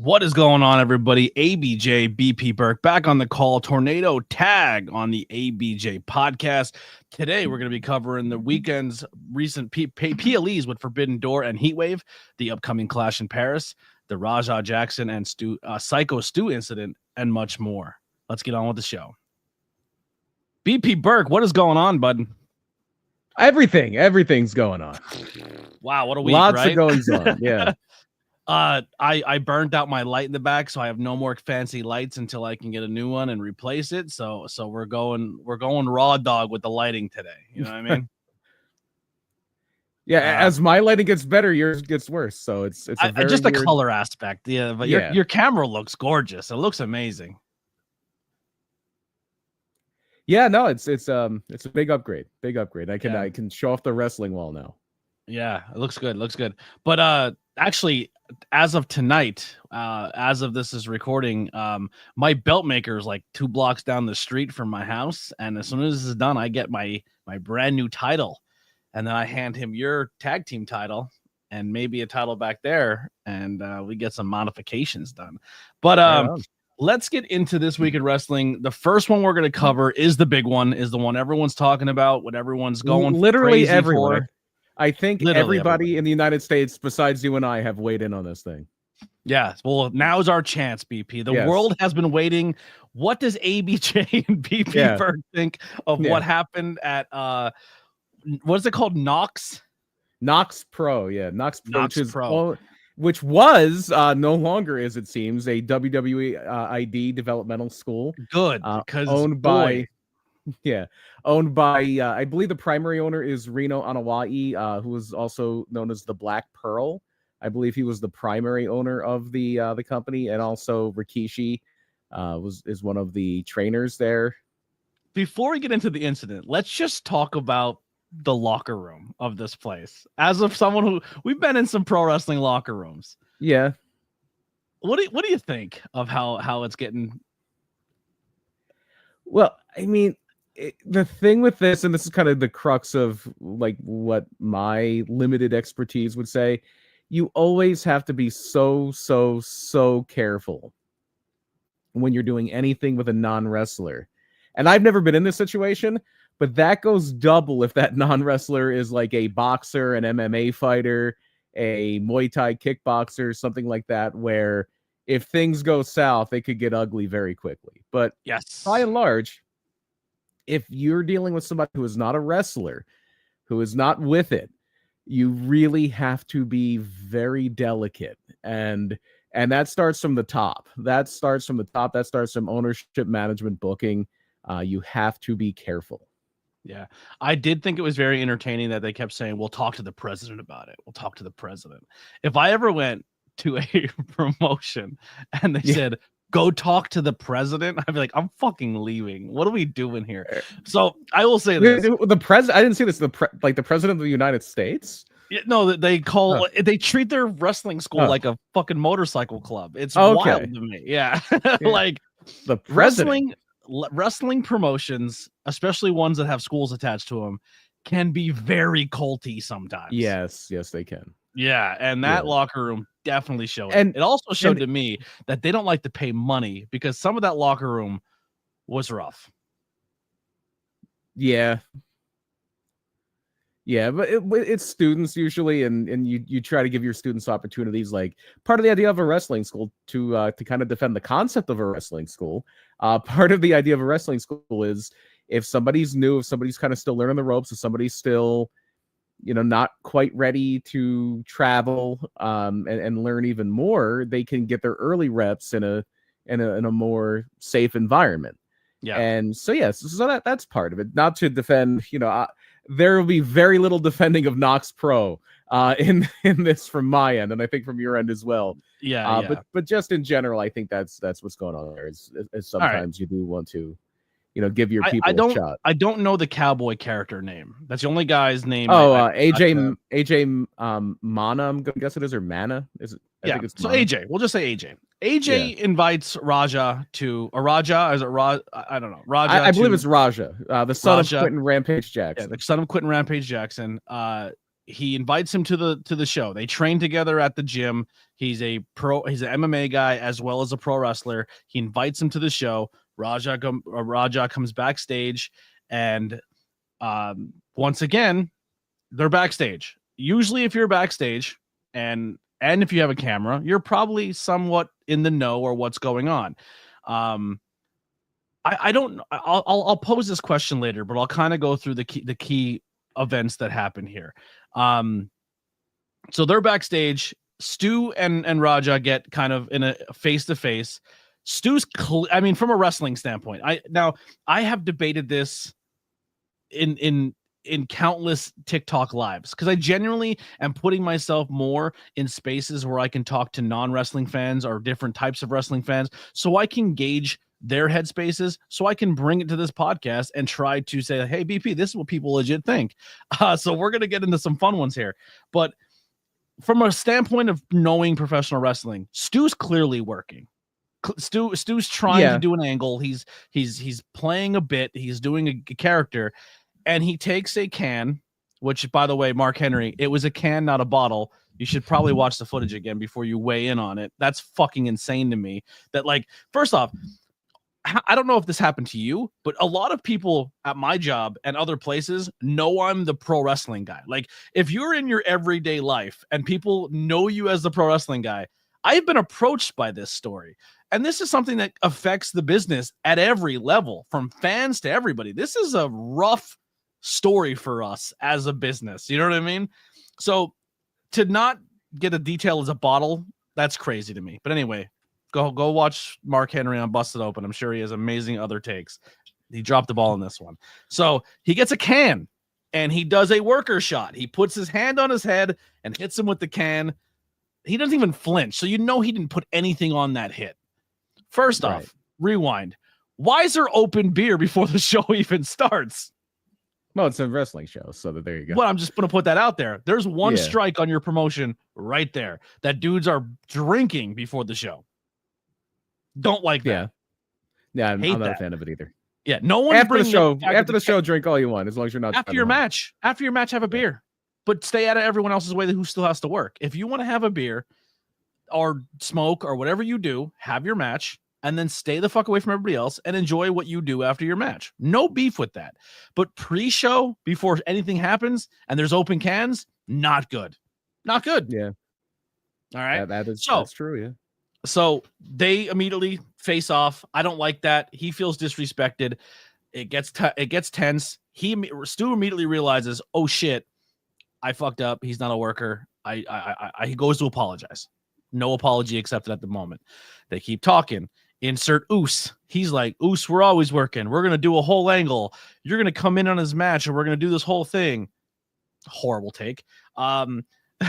What is going on, everybody? ABJ BP Burke back on the call. Tornado tag on the ABJ podcast. Today, we're going to be covering the weekend's recent PLEs with Forbidden Door and Heatwave, the upcoming clash in Paris, the Rajah Jackson and Syko Stu incident, and much more. Let's get on with the show. BP Burke, what is going on, bud? Everything's going on. Wow, what a week, Lots right? of goings on, yeah. I burned out my light in the back, so I have no more fancy lights until I can get a new one and replace it. So we're going raw dog with the lighting today. You know what I mean? Yeah, as my lighting gets better, yours gets worse. So it's just the color aspect. Yeah, but your camera looks gorgeous. It looks amazing. Yeah, no, it's a big upgrade. I can show off the wrestling wall now. Yeah, it looks good. But actually, as of tonight, as of this is recording, my belt maker is like 2 blocks down the street from my house, and as soon as this is done, I get my brand new title, and then I hand him your tag team title and maybe a title back there, and we get some modifications done. But let's get into this week in wrestling. The first one we're going to cover is the big one, is the one everyone's talking about, what everyone's going literally crazy everyone. for. I think everybody in the United States, besides you and I, have weighed in on this thing. Yeah, well, now's our chance, BP. The world has been waiting. What does ABJ and BP Burke think of what happened at what is it called? Knox Pro, Knox Pro, which was no longer, as it seems, a WWE ID developmental school. Good, because owned by I believe the primary owner is Reno Anawai, who is also known as the Black Pearl. I believe he was the primary owner of the company, and also Rikishi is one of the trainers there. Before we get into the incident, let's just talk about the locker room of this place. As of someone who we've been in some pro wrestling locker rooms. Yeah. What do you think of how it's getting? Well, I mean, the thing with this, and this is kind of the crux of like what my limited expertise would say, you always have to be so careful when you're doing anything with a non-wrestler. And I've never been in this situation, but that goes double if that non-wrestler is like a boxer, an MMA fighter, a Muay Thai kickboxer, something like that, where if things go south, they could get ugly very quickly. But yes, by and large, if you're dealing with somebody who is not a wrestler, who is not with it, you really have to be very delicate. And that starts from the top. That starts from ownership, management, booking. You have to be careful. Yeah, I did think it was very entertaining that they kept saying, we'll talk to the president about it. We'll talk to the president. If I ever went to a promotion and they said, go talk to the president, I'd be like, I'm fucking leaving. What are we doing here? So I will say this. The president, I didn't see this, the president of the United States? Yeah, no, they they treat their wrestling school like a fucking motorcycle club. It's wild to me. Yeah. Like the president. Wrestling promotions, especially ones that have schools attached to them, can be very culty sometimes. Yes, they can. Yeah, and that locker room definitely showed it. It also showed to me that they don't like to pay money, because some of that locker room was rough. Yeah, but it's students usually, and you try to give your students opportunities. Like, part of the idea of a wrestling school to kind of defend the concept of a wrestling school. Part of the idea of a wrestling school is if somebody's new, if somebody's kind of still learning the ropes, if somebody's still, not quite ready to travel and learn even more, they can get their early reps in a more safe environment. Yeah. And so so that's part of it. Not to defend, there will be very little defending of Knox Pro in this from my end, and I think from your end as well. Yeah. But just in general, I think that's what's going on there. Is sometimes you do want to, give your people a shot. I don't know the cowboy character name. That's the only guy's name. AJ Mana. I'm gonna guess it is, or Mana. Is it? I think it's so Mana. AJ. We'll just say AJ. AJ invites Rajah to Rajah. Is it Raj? I don't know. Rajah. I believe it's Rajah, the son of Quentin Rampage Jackson. Yeah, the son of Quentin Rampage Jackson. he invites him to the show. They train together at the gym. He's an MMA guy as well as a pro wrestler. He invites him to the show. Raja comes backstage, and once again, they're backstage. Usually, if you're backstage and if you have a camera, you're probably somewhat in the know or what's going on. I don't. I'll pose this question later, but I'll kind of go through the key events that happen here. So they're backstage. Stu and Raja get kind of in a face-to-face. Stu's, from a wrestling standpoint, I have debated this in countless TikTok lives, because I genuinely am putting myself more in spaces where I can talk to non-wrestling fans or different types of wrestling fans, so I can gauge their headspaces, so I can bring it to this podcast and try to say, hey, BP, this is what people legit think. So we're going to get into some fun ones here. But from a standpoint of knowing professional wrestling, Stu's clearly working. Stu's trying to do an angle. He's playing a bit. He's doing a character, and he takes a can, which, by the way, Mark Henry, it was a can, not a bottle. You should probably watch the footage again before you weigh in on it. That's fucking insane to me. That, like, first off, I don't know if this happened to you, but a lot of people at my job and other places know I'm the pro wrestling guy. Like, if you're in your everyday life and people know you as the pro wrestling guy, I've been approached by this story. And this is something that affects the business at every level, from fans to everybody. This is a rough story for us as a business. You know what I mean? So to not get a detail as a bottle, that's crazy to me. But anyway, go watch Mark Henry on Busted Open. I'm sure he has amazing other takes. He dropped the ball in this one. So he gets a can and he does a worker shot. He puts his hand on his head and hits him with the can. He doesn't even flinch. So you know he didn't put anything on that hit. First off, rewind. Why is there open beer before the show even starts? Well, it's a wrestling show, so there you go. Well, I'm just going to put that out there. There's one strike on your promotion right there, that dudes are drinking before the show. Don't like that. Yeah, I'm not a fan of it either. Yeah, no one after the show, drink all you want, as long as you're not after your match. After your match, have a beer, but stay out of everyone else's way who still has to work. If you want to have a beer or smoke or whatever you do, have your match and then stay the fuck away from everybody else and enjoy what you do after your match. No beef with that. But pre-show, before anything happens and there's open cans, not good. Not good. Yeah. All right. That's true. Yeah. So they immediately face off. I don't like that. He feels disrespected. It gets tense. Stu immediately realizes, oh shit, I fucked up. He's not a worker. He goes to apologize. No apology accepted at the moment. They keep talking. Insert Oos. He's like, Oos, we're always working. We're going to do a whole angle. You're going to come in on his match and we're going to do this whole thing. Horrible take.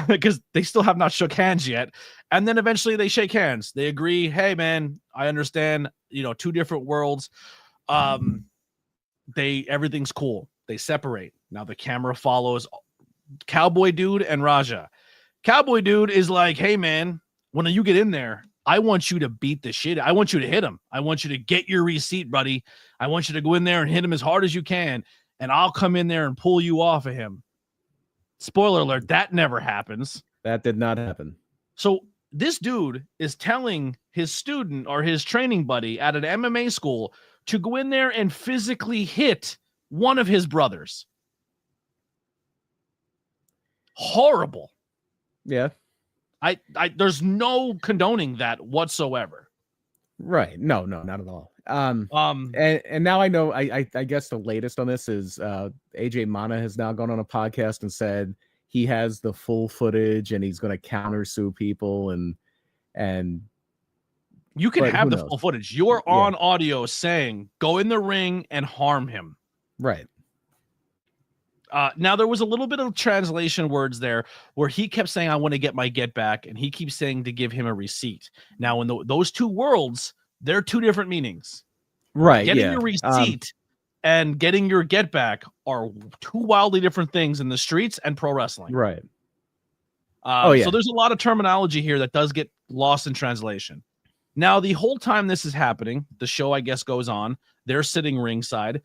Because they still have not shook hands yet. And then eventually they shake hands. They agree, hey, man, I understand, two different worlds. Everything's cool. They separate. Now the camera follows Cowboy Dude and Raja. Cowboy Dude is like, hey, man, when you get in there, I want you to beat the shit. I want you to hit him. I want you to get your receipt, buddy. I want you to go in there and hit him as hard as you can, and I'll come in there and pull you off of him. Spoiler alert, that never happens. That did not happen. So this dude is telling his student or his training buddy at an MMA school to go in there and physically hit one of his brothers. Horrible. Yeah. There's no condoning that whatsoever. Right. No, not at all. And now I know, I guess the latest on this is AJ Mana has now gone on a podcast and said he has the full footage and he's going to countersue people and you can have the full footage. You're on audio saying go in the ring and harm him. Right. Now there was a little bit of translation words there where he kept saying, I want to get my get back. And he keeps saying to give him a receipt. Now in those two worlds, they're two different meanings. Right. Getting your receipt and getting your get back are two wildly different things in the streets and pro wrestling. Right. So there's a lot of terminology here that does get lost in translation. Now, the whole time this is happening, the show, I guess, goes on. They're sitting ringside,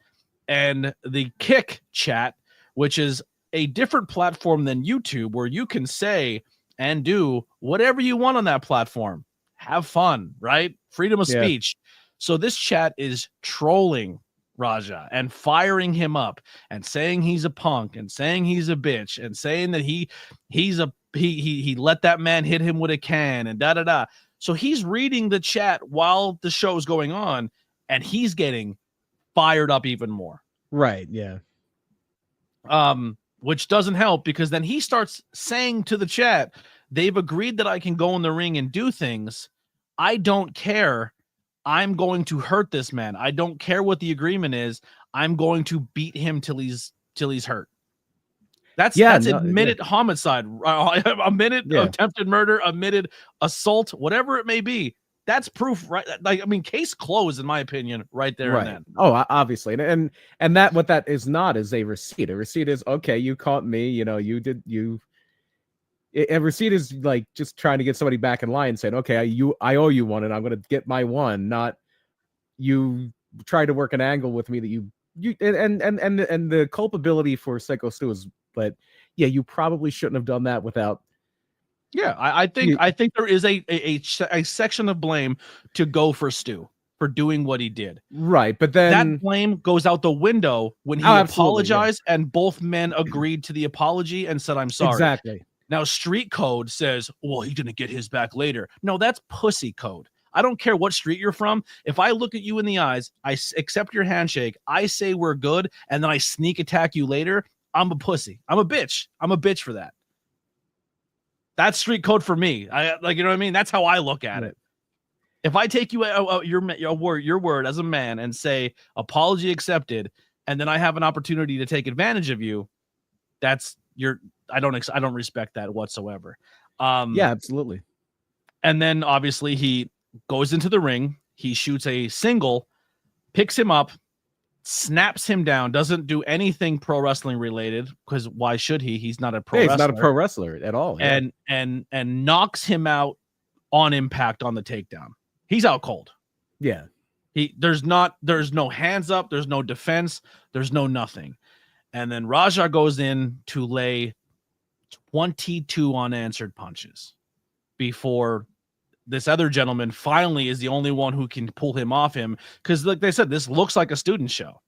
and the Kick chat, which is a different platform than YouTube where you can say and do whatever you want on that platform. Have fun, right? Freedom of speech. So this chat is trolling Raja and firing him up and saying he's a punk and saying he's a bitch and saying that he let that man hit him with a can and da da da. So he's reading the chat while the show's going on, and he's getting fired up even more. Right, yeah. Which doesn't help, because then he starts saying to the chat, they've agreed that I can go in the ring and do things. I don't care. I'm going to hurt this man. I don't care what the agreement is. I'm going to beat him till he's hurt. That's admitted homicide, admitted attempted murder, admitted assault, whatever it may be. That's proof, right? Like, I mean, case closed, in my opinion, right there and then. Oh, obviously, and that what that is not is a receipt. A receipt is, okay, you caught me. You know, a receipt is like just trying to get somebody back in line, saying, okay, I owe you one, and I'm going to get my one. Not you try to work an angle with me that you and the culpability for Syko Stu is, but yeah, you probably shouldn't have done that without. Yeah, I think there is a section of blame to go for Stu for doing what he did. Right, but then that blame goes out the window when he apologized and both men agreed to the apology and said, I'm sorry. Exactly. Now, street code says, well, he's going to get his back later. No, that's pussy code. I don't care what street you're from. If I look at you in the eyes, I accept your handshake, I say we're good, and then I sneak attack you later, I'm a pussy. I'm a bitch. I'm a bitch for that. That's street code for me. I like, you know what I mean? That's how I look at it. If I take you your word as a man and say apology accepted, and then I have an opportunity to take advantage of you, that's I don't respect that whatsoever. Yeah, absolutely. And then obviously he goes into the ring, he shoots a single, picks him up, snaps him down, doesn't do anything pro wrestling related, because why should he? He's not a pro wrestler. He's not a pro wrestler at all. Yeah. And knocks him out on impact on the takedown. He's out cold. Yeah. There's no hands up, there's no defense, there's no nothing. And then Raja goes in to lay 22 unanswered punches before this other gentleman finally is the only one who can pull him off him. Because like they said, this looks like a student show.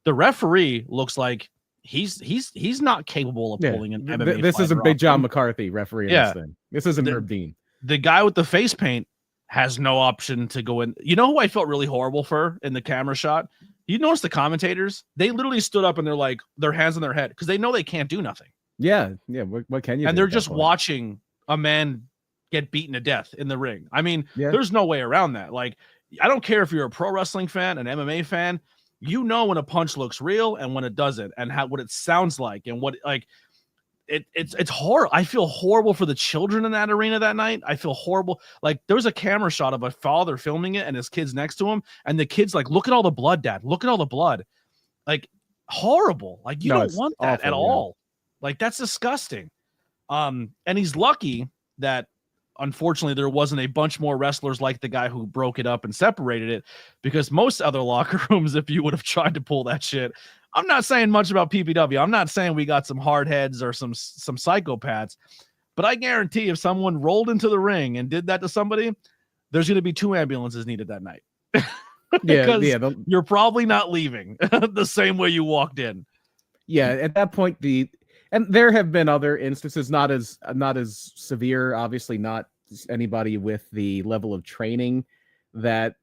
The referee looks like he's not capable of pulling an MMA. This isn't Big John McCarthy refereeing this thing. This isn't Herb Dean. The guy with the face paint has no option to go in. You know who I felt really horrible for in the camera shot? You notice the commentators? They literally stood up and they're like, their hands on their head, because they know they can't do nothing. Yeah. What can you do? And they're just watching a man get beaten to death in the ring. I mean, there's no way around that. Like, I don't care if you're a pro wrestling fan, an MMA fan, you know when a punch looks real and when it doesn't, and what it sounds like, and what, like, it's horrible. I feel horrible for the children in that arena that night. I feel horrible. Like, there was a camera shot of a father filming it and his kids next to him, and the kid's like, look at all the blood, Dad. Look at all the blood. Like, horrible. Like, you don't want that at all. Like, that's disgusting. And he's lucky that unfortunately there wasn't a bunch more wrestlers like the guy who broke it up and separated it, because most other locker rooms, if you would have tried to pull that shit, I'm not saying much about PPW. I'm not saying we got some hard heads or some psychopaths, but I guarantee if someone rolled into the ring and did that to somebody, there's going to be 2 ambulances needed that night. You're probably not leaving the same way you walked in. Yeah, at that point, and there have been other instances, not as severe, obviously not anybody with the level of training that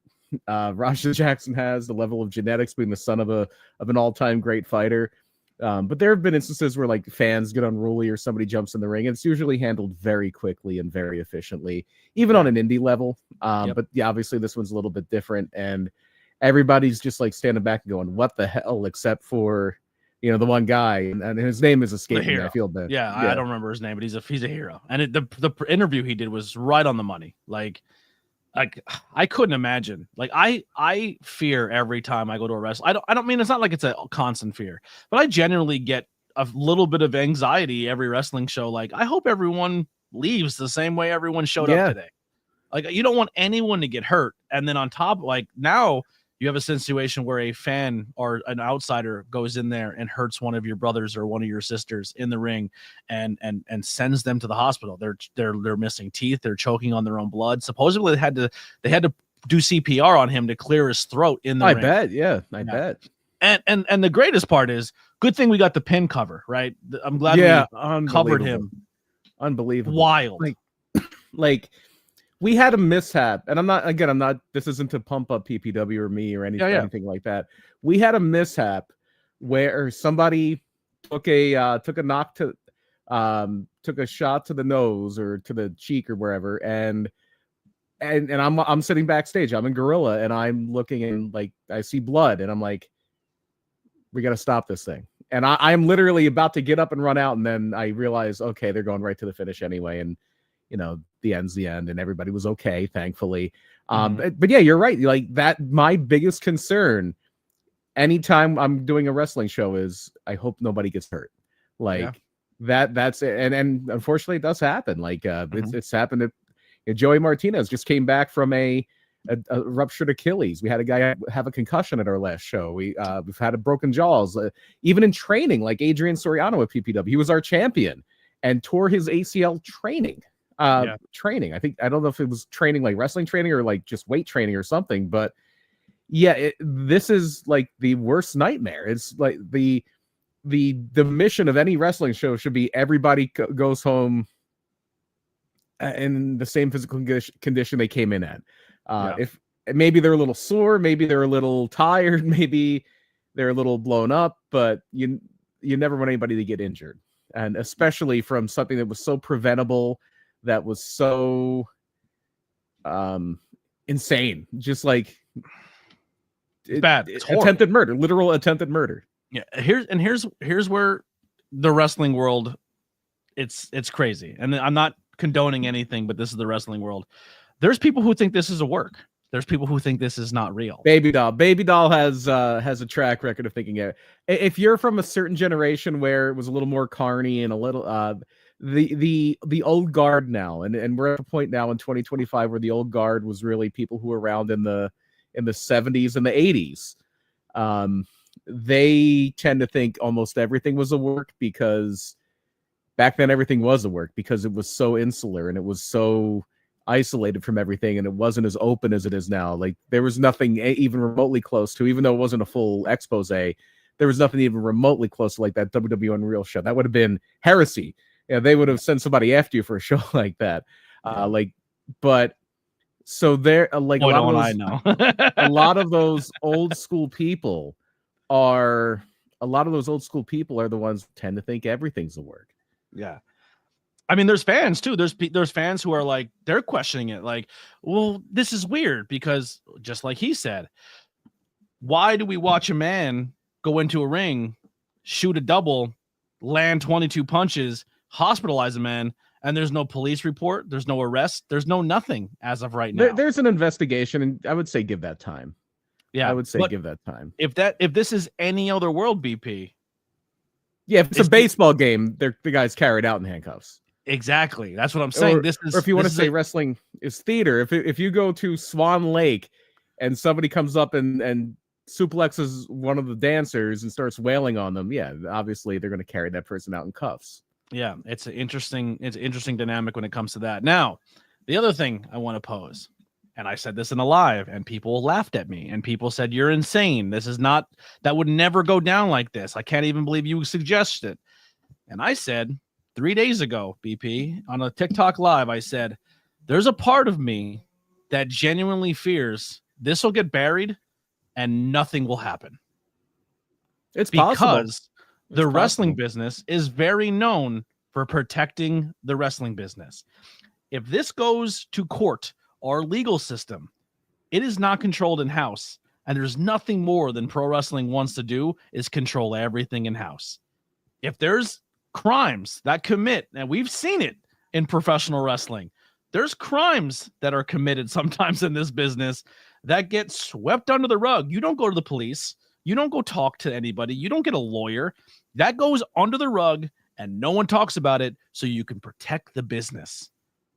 Raja Jackson has, the level of genetics, being the son of an all-time great fighter. But there have been instances where like fans get unruly or somebody jumps in the ring. It's usually handled very quickly and very efficiently, even on an indie level. But yeah, obviously this one's a little bit different, and everybody's just like standing back and going, "What the hell?" Except for, you know, the one guy, and his name is escaping me. I feel bad. Yeah, I don't remember his name, but he's a hero. And the interview he did was right on the money. Like I couldn't imagine. Like I fear every time I go to a wrestling. I don't mean, it's not like it's a constant fear, but I genuinely get a little bit of anxiety every wrestling show. Like, I hope everyone leaves the same way everyone showed up today. Like, you don't want anyone to get hurt. And then on top, like, now You have a situation where a fan or an outsider goes in there and hurts one of your brothers or one of your sisters in the ring, and sends them to the hospital. They're missing teeth. They're choking on their own blood. Supposedly they had to do CPR on him to clear his throat in the ring. I bet, yeah, I bet. And the greatest part is, good thing we got the pin cover, right? I'm glad we covered him. Unbelievable. Wild. Like we had a mishap, and I'm not, this isn't to pump up PPW or me or anything like that. We had a mishap where somebody took a shot to the nose or to the cheek or wherever, and I'm sitting backstage. I'm in Gorilla, and I'm looking, and like I see blood, and I'm like, we got to stop this thing. And I'm literally about to get up and run out, and then I realize, okay, they're going right to the finish anyway, and the end's the end, and everybody was okay, thankfully. But yeah, you're right. Like that, my biggest concern anytime I'm doing a wrestling show is I hope nobody gets hurt. That's it. And unfortunately, it does happen. Like it's happened to Joey Martinez. Just came back from a ruptured Achilles. We had a guy have a concussion at our last show. We've had a broken jaws. Even in training, like Adrian Soriano at PPW, he was our champion and tore his ACL training. Training. I don't know if it was training, like wrestling training, or like just weight training or something. But yeah, this is like the worst nightmare. It's like the mission of any wrestling show should be everybody goes home in the same physical condition they came in at. If maybe they're a little sore, maybe they're a little tired, maybe they're a little blown up, but you never want anybody to get injured, and especially from something that was so preventable, that was so insane, just like bad. It's attempted murder, literal attempted murder. Yeah, here's where the wrestling world, it's crazy, and I'm not condoning anything, but this is the wrestling world. There's people who think this is a work. There's people who think this is not real. Baby Doll has a track record of thinking it. If you're from a certain generation where it was a little more carny and a little the old guard now, and we're at a point now in 2025 where the old guard was really people who were around in the 70s and the 80s. They tend to think almost everything was a work, because back then everything was a work, because it was so insular and it was so isolated from everything, and it wasn't as open as it is now. Like there was nothing even remotely close to, even though it wasn't a full expose, there was nothing even remotely close to like that WWE Unreal show. That would have been heresy. Yeah, they would have sent somebody after you for a show like that. But so there, like a lot of those old school people are the ones who tend to think everyth's a work. Yeah. I mean, there's fans too. There's fans who are like, they're questioning it. Like, well, this is weird, because just like he said, why do we watch a man go into a ring, shoot a double, land 22 punches, hospitalize a man, and there's no police report, there's no arrest, there's no nothing as of right now. There's an investigation, and I would say give that time. Yeah, I would say give that time. If this is any other world, BP. Yeah, if it's a baseball game, the guy's carried out in handcuffs. Exactly. That's what I'm saying. Or if you want to say wrestling is theater, if you go to Swan Lake and somebody comes up and suplexes one of the dancers and starts wailing on them, yeah, obviously they're going to carry that person out in cuffs. Yeah, it's an interesting dynamic when it comes to that. Now, the other thing I want to pose, and I said this in a live, and people laughed at me, and people said, you're insane. That would never go down like this. I can't even believe you suggested it. And I said 3 days ago, BP, on a TikTok live, I said, there's a part of me that genuinely fears this will get buried and nothing will happen. It's because possible. The wrestling business is very known for protecting the wrestling business. If this goes to court or legal system, it is not controlled in-house, and there's nothing more than pro wrestling wants to do is control everything in-house. If there's crimes that commit, and we've seen it in professional wrestling, there's crimes that are committed sometimes in this business that get swept under the rug. You don't go to the police. You don't go talk to anybody. You don't get a lawyer. That goes under the rug, and no one talks about it, so you can protect the business.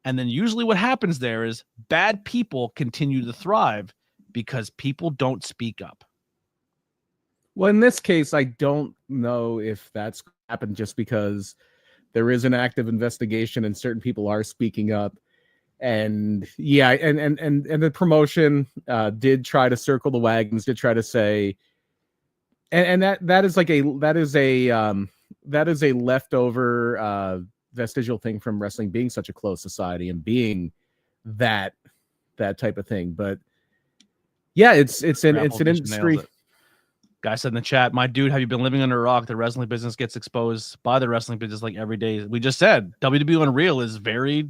And then usually what happens there is bad people continue to thrive because people don't speak up. Well, in this case, I don't know if that's happened just because there is an active investigation and certain people are speaking up. And yeah, and the promotion did try to circle the wagons, did try to say, and that is a leftover vestigial thing from wrestling being such a closed society and being that type of thing. But yeah, it's an industry. Guy said in the chat, my dude, have you been living under a rock? The wrestling business gets exposed by the wrestling business like every day. We just said WWE Unreal is very,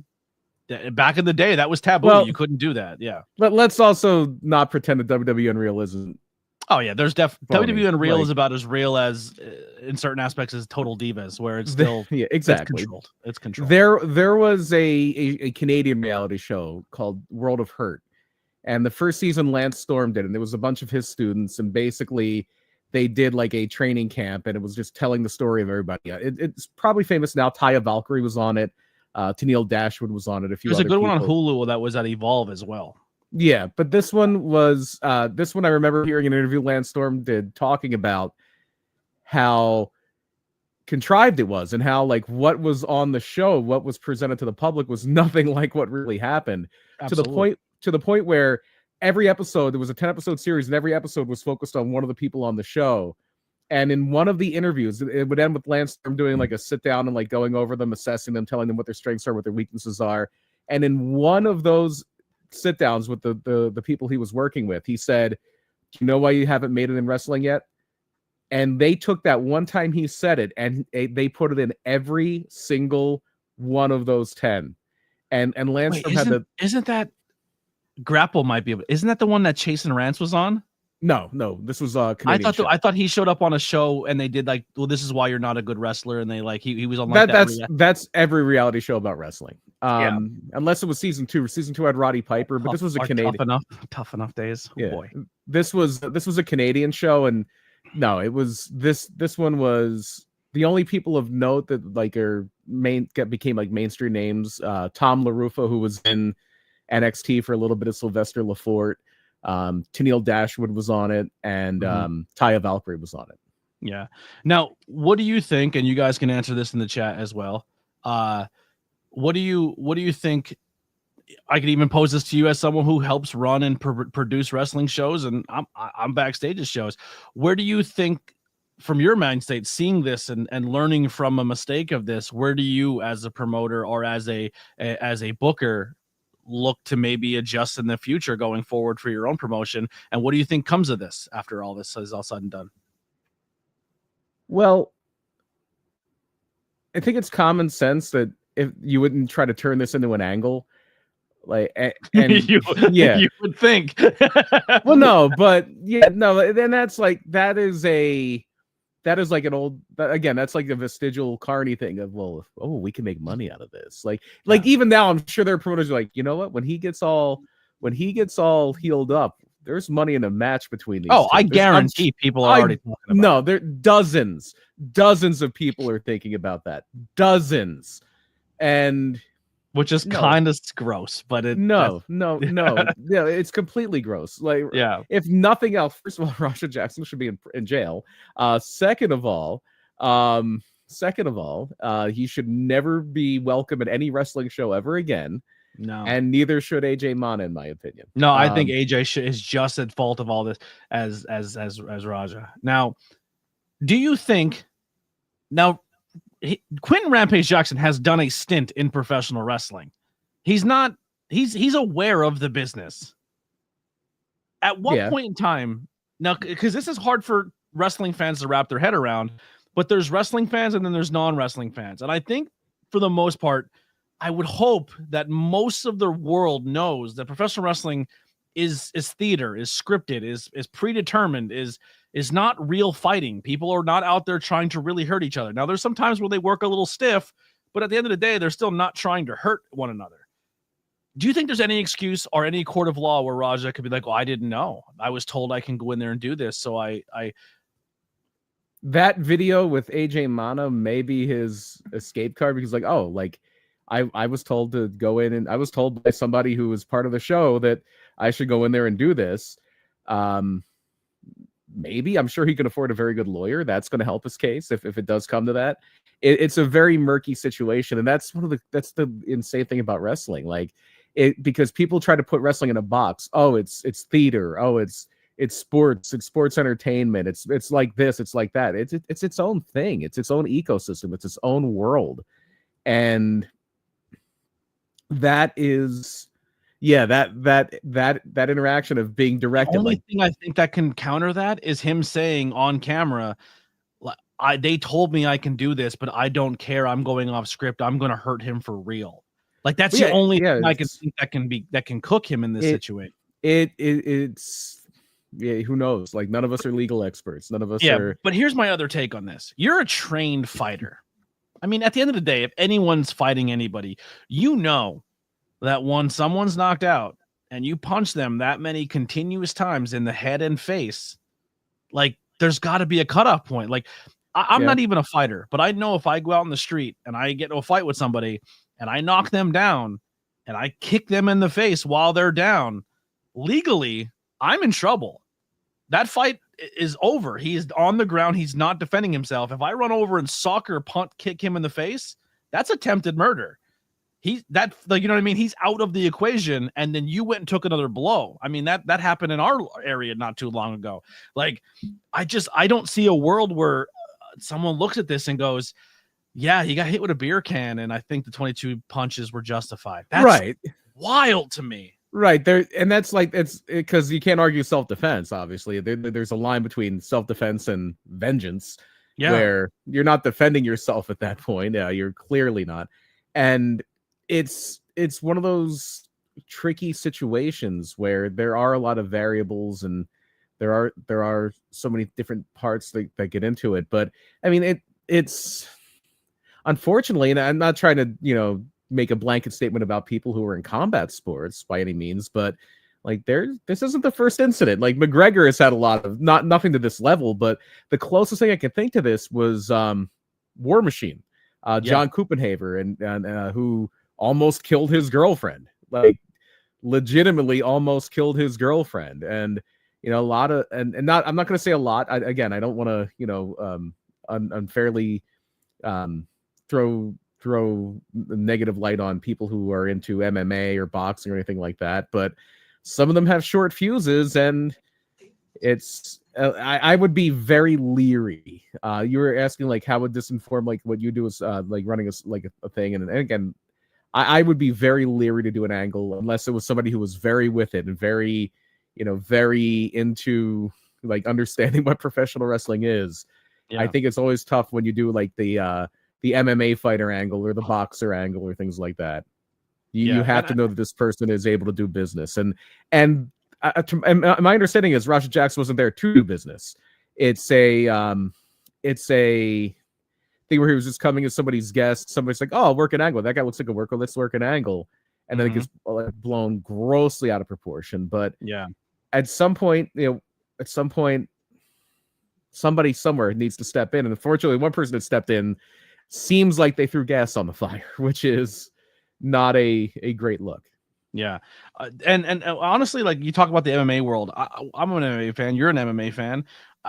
back in the day, that was taboo. Well, you couldn't do that. Yeah. But let's also not pretend that WWE Unreal isn't. Oh yeah, there's WWE Unreal is about as real as in certain aspects as Total Divas, where it's still exactly it's controlled. There was a Canadian reality show called World of Hurt, and the first season Lance Storm did, and there was a bunch of his students, and basically they did like a training camp, and it was just telling the story of everybody. It's probably famous now. Taya Valkyrie was on it. Tennille Dashwood was on it. There's a good one on Hulu that was at Evolve as well. Yeah, but this one was I remember hearing an interview Lance Storm did talking about how contrived it was and how like what was on the show, what was presented to the public was nothing like what really happened. Absolutely. To the point where every episode, there was a 10-episode series, and every episode was focused on one of the people on the show. And in one of the interviews, it would end with Lance Storm doing like a sit down and like going over them, assessing them, telling them what their strengths are, what their weaknesses are. And in one of those sit downs with the people he was working with, he said, "You know why you haven't made it in wrestling yet?" And they took that one time he said it, and they put it in every single one of those 10. And Lance Storm had isn't that Grapple might be, isn't that the one that Chase and Rance was on? No, this was Canadian I thought he showed up on a show and they did like, well, this is why you're not a good wrestler, and they like he was on like that's every reality show about wrestling. Unless it was season 2. Season 2 had Roddy Piper, but this was a Canadian tough enough days. Oh, yeah. Boy. This was a Canadian show, and no, it was this one was the only people of note that like became like mainstream names. Tom LaRufa, who was in NXT for a little bit, of Sylvester LaForte. Tennille Dashwood was on it, and Taya Valkyrie was on it. Yeah. Now, what do you think? And you guys can answer this in the chat as well. What do you think? I could even pose this to you as someone who helps run and produce wrestling shows, and I'm backstage at shows. Where do you think, from your mind state, seeing this and learning from a mistake of this, where do you, as a promoter or as a booker, look to maybe adjust in the future going forward for your own promotion? And what do you think comes of this after all this is all said and done? Well, I think it's common sense that if you wouldn't try to turn this into an angle, like, and you would think. Well, no, but yeah, no, then that's like that is like an old, again, that's like a vestigial Carney thing of, well, we can make money out of this. Like even now, I'm sure their promoters are like, you know what? When he gets all healed up, there's money in a match between these. I guarantee people are already talking about No, there dozens of people are thinking about that. Dozens. And which is kind of gross, but no, yeah, it's completely gross. Like, yeah, if nothing else, first of all, Rasha Jackson should be in jail. Second of all, he should never be welcome at any wrestling show ever again. No, and neither should AJ Mana, in my opinion. No, I think AJ is just at fault of all this as Raja. Now, do you think Quentin Rampage Jackson has done a stint in professional wrestling? He's aware of the business. At what point in time, now, because this is hard for wrestling fans to wrap their head around, but there's wrestling fans and then there's non-wrestling fans. And I think for the most part, I would hope that most of the world knows that professional wrestling is theater, is scripted, is predetermined, is not real fighting. People are not out there trying to really hurt each other. Now, there's some times where they work a little stiff, but at the end of the day, they're still not trying to hurt one another. Do you think there's any excuse or any court of law where Raja could be like, well, I didn't know. I was told I can go in there and do this, so I That video with AJ Mana may be his escape card, because I was told to go in, and I was told by somebody who was part of the show that I should go in there and do this. Maybe, I'm sure he can afford a very good lawyer. That's going to help his case if it does come to that. It's a very murky situation, and that's that's the insane thing about wrestling. Like because people try to put wrestling in a box. Oh, it's theater. Oh, it's sports. It's sports entertainment. It's like this. It's like that. It's its own thing. It's its own ecosystem. It's its own world, and that is, yeah, that interaction of being directed. The only thing I think that can counter that is him saying on camera, they told me I can do this, but I don't care. I'm going off script. I'm going to hurt him for real. Like that's the only thing I can think that can cook him in this situation. It's who knows? Like none of us are legal experts. None of us are. But here's my other take on this. You're a trained fighter. I mean, at the end of the day, if anyone's fighting anybody, you know that when someone's knocked out and you punch them that many continuous times in the head and face, like there's got to be a cutoff point. Like I'm not even a fighter, but I know if I go out in the street and I get into a fight with somebody and I knock them down and I kick them in the face while they're down, legally, I'm in trouble. That fight is over. He is on the ground. He's not defending himself. If I run over and soccer punt kick him in the face, that's attempted murder. You know what I mean? He's out of the equation, and then you went and took another blow. I mean, that happened in our area not too long ago. Like, I don't see a world where someone looks at this and goes, yeah, he got hit with a beer can, and I think the 22 punches were justified. That's right. Wild to me. Right there, and that's like it's because you can't argue self-defense. Obviously, there's a line between self-defense and vengeance, where you're not defending yourself at that point. Yeah, you're clearly not, and it's one of those tricky situations where there are a lot of variables and there are so many different parts that get into it. But I mean, it's unfortunately, and I'm not trying to make a blanket statement about people who are in combat sports by any means, but like this isn't the first incident. Like McGregor has had a lot of nothing to this level, but the closest thing I can think to this was War Machine, John Kuppenhaver, and who almost killed his girlfriend, like legitimately almost killed his girlfriend. And a lot of and not I'm not going to say a lot. I don't want to unfairly throw negative light on people who are into MMA or boxing or anything like that, but some of them have short fuses, and it's I would be very leery. You were asking like how would this inform like what you do is like running a thing, and again, I would be very leery to do an angle unless it was somebody who was very with it and very very into like understanding what professional wrestling is. I think it's always tough when you do like the MMA fighter angle or the boxer angle or things like that. You have to know that this person is able to do business. And my understanding is Roger Jackson wasn't there to do business. It's a thing where he was just coming as somebody's guest. Somebody's like, "Oh, I'll work an angle. That guy looks like a worker. Let's work an angle." And then it gets blown grossly out of proportion. But at some point, somebody somewhere needs to step in. And unfortunately, one person that stepped in seems like they threw gas on the fire, which is not a great look. Yeah. And honestly, like you talk about the MMA world, I'm an MMA fan. You're an MMA fan.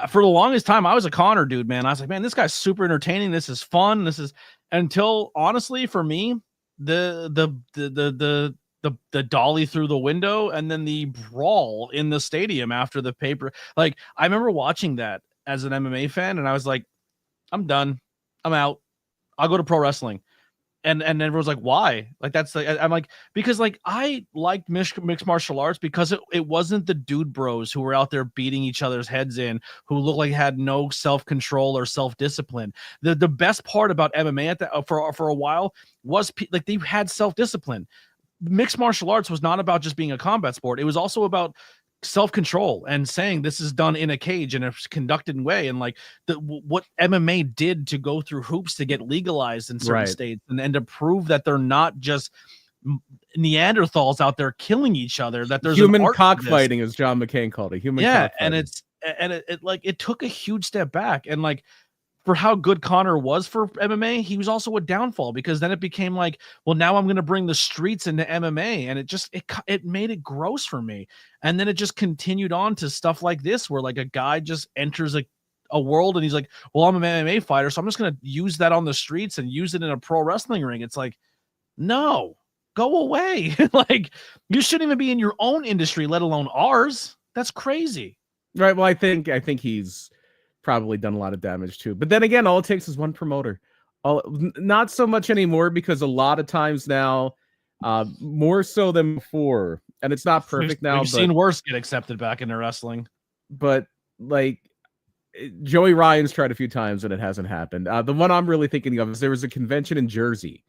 For the longest time, I was a Connor dude, man. I was like, man, this guy's super entertaining. This is fun. This is until honestly, for me, the dolly through the window and then the brawl in the stadium after the paper. Like I remember watching that as an MMA fan, and I was like, I'm done. I'm out. I'll go to pro wrestling. And everyone's like, why? Like, that's like, I'm like, because like I liked mixed martial arts because it wasn't the dude bros who were out there beating each other's heads in, who looked like had no self-control or self-discipline. The best part about MMA at that for a while was like they had self-discipline. Mixed martial arts was not about just being a combat sport. It was also about self-control and saying this is done in a cage in a conducted way, and like what MMA did to go through hoops to get legalized in certain states and to prove that they're not just Neanderthals out there killing each other, that there's human cockfighting, as John McCain called it. Human cockfighting. And it took a huge step back, and like for how good Connor was for MMA, he was also a downfall, because then it became like, well, now I'm going to bring the streets into MMA, and it made it gross for me. And then it just continued on to stuff like this, where like a guy just enters a world and he's like, well, I'm an MMA fighter, so I'm just going to use that on the streets and use it in a pro wrestling ring. It's like, no, go away. Like, you shouldn't even be in your own industry, let alone ours. That's crazy. Right. Well, I think he's probably done a lot of damage too. But then again, all it takes is one promoter. Not so much anymore, because a lot of times now, more so than before, and it's not perfect now. We've seen worse get accepted back into wrestling. But like Joey Ryan's tried a few times and it hasn't happened. The one I'm really thinking of is there was a convention in Jersey,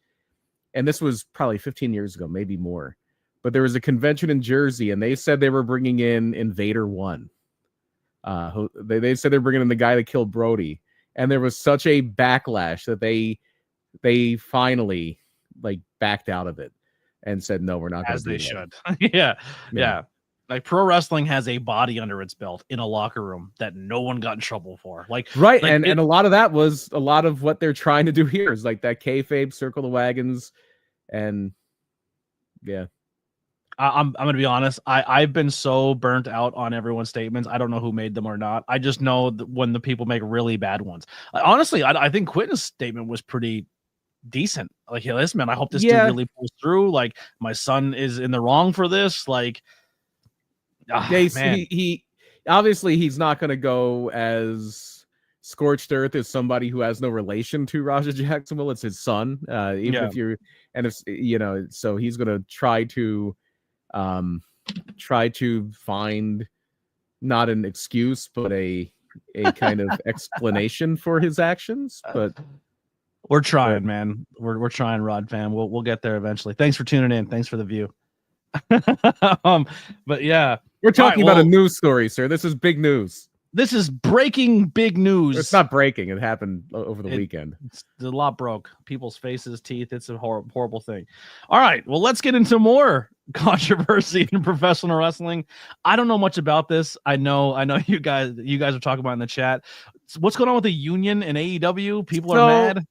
and this was probably 15 years ago, maybe more. But there was a convention in Jersey, and they said they were bringing in Invader One. They said they're bringing in the guy that killed Brody, and there was such a backlash that they finally like backed out of it and said, no, we're not going to do that. As they should. Yeah. Like, pro wrestling has a body under its belt in a locker room that no one got in trouble for. Right. And a lot of that was a lot of what they're trying to do here is like that kayfabe, circle the wagons, and yeah. I'm going to be honest. I've been so burnt out on everyone's statements. I don't know who made them or not. I just know that when the people make really bad ones. Honestly, I think Quinton's statement was pretty decent. Like, hey, listen, man, I hope this dude really pulls through. Like, my son is in the wrong for this. Like, man. He obviously he's not going to go as scorched earth as somebody who has no relation to Raja Jacksonville. It's his son. Even if you're, and if you know, so he's going to try to find not an excuse but a kind of explanation for his actions. But we're trying, man. We're trying, Rod fam. We'll get there eventually. Thanks for tuning in. Thanks for the view. But yeah, we're talking about a news story, sir. This is big news. This is breaking big news. It's not breaking. It happened over the weekend. A lot broke. People's faces, teeth. It's a horrible thing. All right. Well, let's get into more controversy in professional wrestling. I don't know much about this. I know you guys are talking about in the chat. What's going on with the union and AEW? People are mad.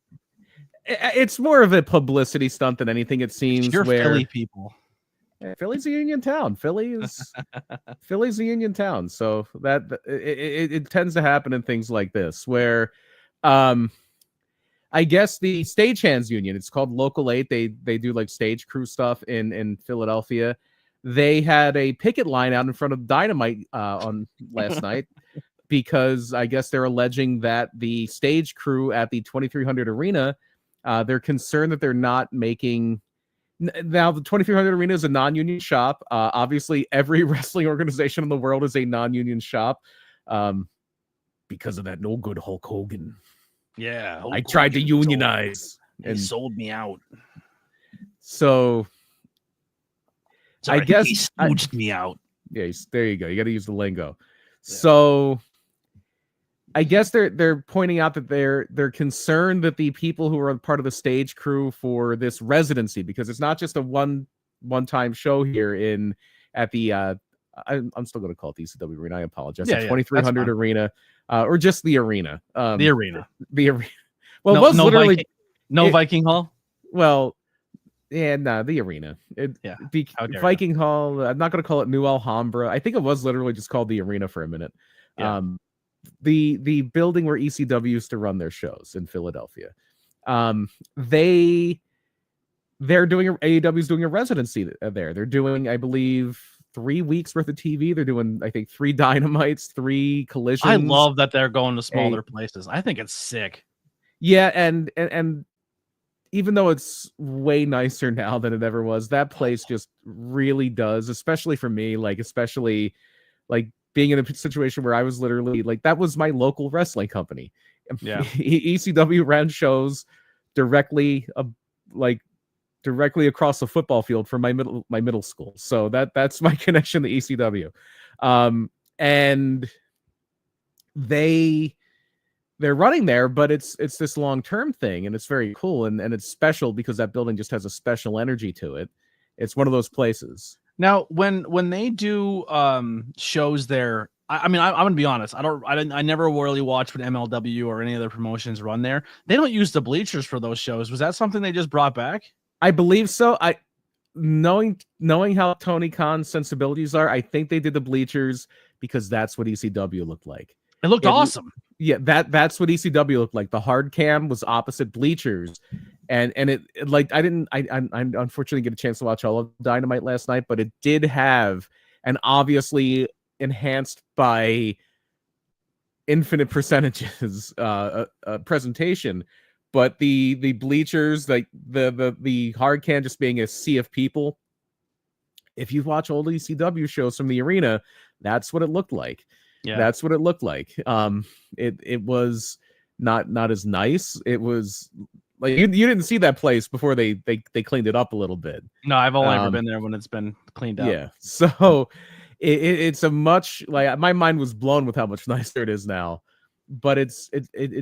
It's more of a publicity stunt than anything, it seems. You're Philly people. Yeah, Philly's a union town. Philly's a union town. So that it tends to happen in things like this, where I guess the stagehands union, it's called Local 8. They do like stage crew stuff in Philadelphia. They had a picket line out in front of Dynamite on last night because I guess they're alleging that the stage crew at the 2300 Arena, they're concerned that they're not making. Now, the 2300 Arena is a non-union shop. Obviously, every wrestling organization in the world is a non-union shop because of that no good Hulk Hogan. Yeah. I tried to unionize. He sold me out. So, sorry, I guess he smooched me out. Yeah, there you go. You got to use the lingo. Yeah. So, I guess they're pointing out that they're concerned that the people who are part of the stage crew for this residency, because it's not just a one-time show here at the I'm still going to call it the ECW Arena. I apologize. Yeah, 2300 Arena, or just the arena. The arena. Well, it was literally Viking Hall. Well, yeah, no, the arena. Viking Hall. I'm not going to call it New Alhambra. I think it was literally just called the arena for a minute. Yeah. The building where ECW used to run their shows in Philadelphia. They're doing AEW's doing a residency there. They're doing, I believe, 3 weeks worth of TV. They're doing, I think, 3 Dynamites, 3 Collisions. I love that they're going to smaller places. I think it's sick. Yeah, and even though it's way nicer now than it ever was, that place just really does, especially for me, especially being in a situation where I was literally that was my local wrestling company. Yeah. ECW ran shows directly across the football field from my middle school. So that's my connection to ECW. And they're running there, but it's this long-term thing, and it's very cool, and it's special because that building just has a special energy to it. It's one of those places. Now, when they do shows there, I mean, I'm gonna be honest. I never really watched when MLW or any other promotions run there. They don't use the bleachers for those shows. Was that something they just brought back? I believe so. Knowing how Tony Khan's sensibilities are, I think they did the bleachers because that's what ECW looked like. It looked awesome. Yeah, that's what ECW looked like. The hard cam was opposite bleachers, and it like I unfortunately get a chance to watch all of Dynamite last night, but it did have an obviously enhanced by infinite percentages presentation, but the bleachers, like the hard can just being a sea of people. If you watch old ECW shows from the arena, that's what it looked like. Yeah, that's what it looked like. It was not as nice. It was like you didn't see that place before they cleaned it up a little bit. No, I've only ever been there when it's been cleaned up. Yeah, so it's a much, like, my mind was blown with how much nicer it is now, but it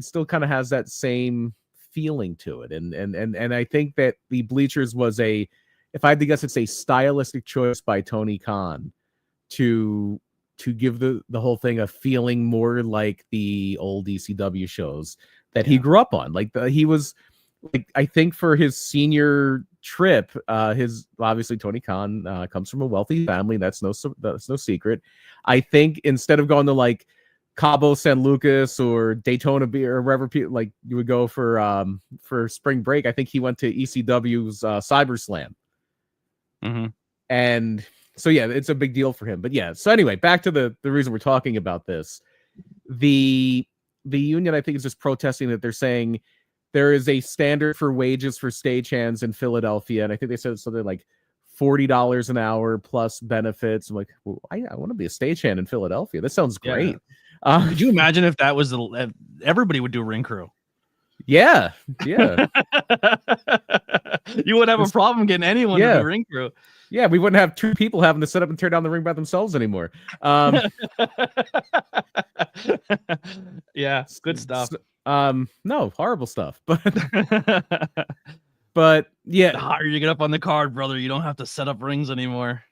still kind of has that same feeling to it, and I think that the bleachers was if I had to guess, it's a stylistic choice by Tony Khan to give the whole thing a feeling more like the old ECW shows that he grew up on. Like he was, like, I think for his senior trip, obviously Tony Khan comes from a wealthy family. That's no secret. I think instead of going to like Cabo San Lucas or Daytona Beach or wherever people like you would go for spring break, I think he went to ECW's Cyber Slam. Mm-hmm. And so yeah, it's a big deal for him. But yeah, so anyway, back to the reason we're talking about this. The union, I think, is just protesting that they're saying there is a standard for wages for stagehands in Philadelphia, and I think they said something like $40 an hour plus benefits. I'm like, well, I want to be a stagehand in Philadelphia. That sounds great. Yeah. Could you imagine if that was everybody would do ring crew? Yeah. You wouldn't have a problem getting anyone to do ring crew. Yeah, we wouldn't have two people having to set up and tear down the ring by themselves anymore. Yeah, good stuff. No, horrible stuff. But yeah, the higher you get up on the card, brother, you don't have to set up rings anymore.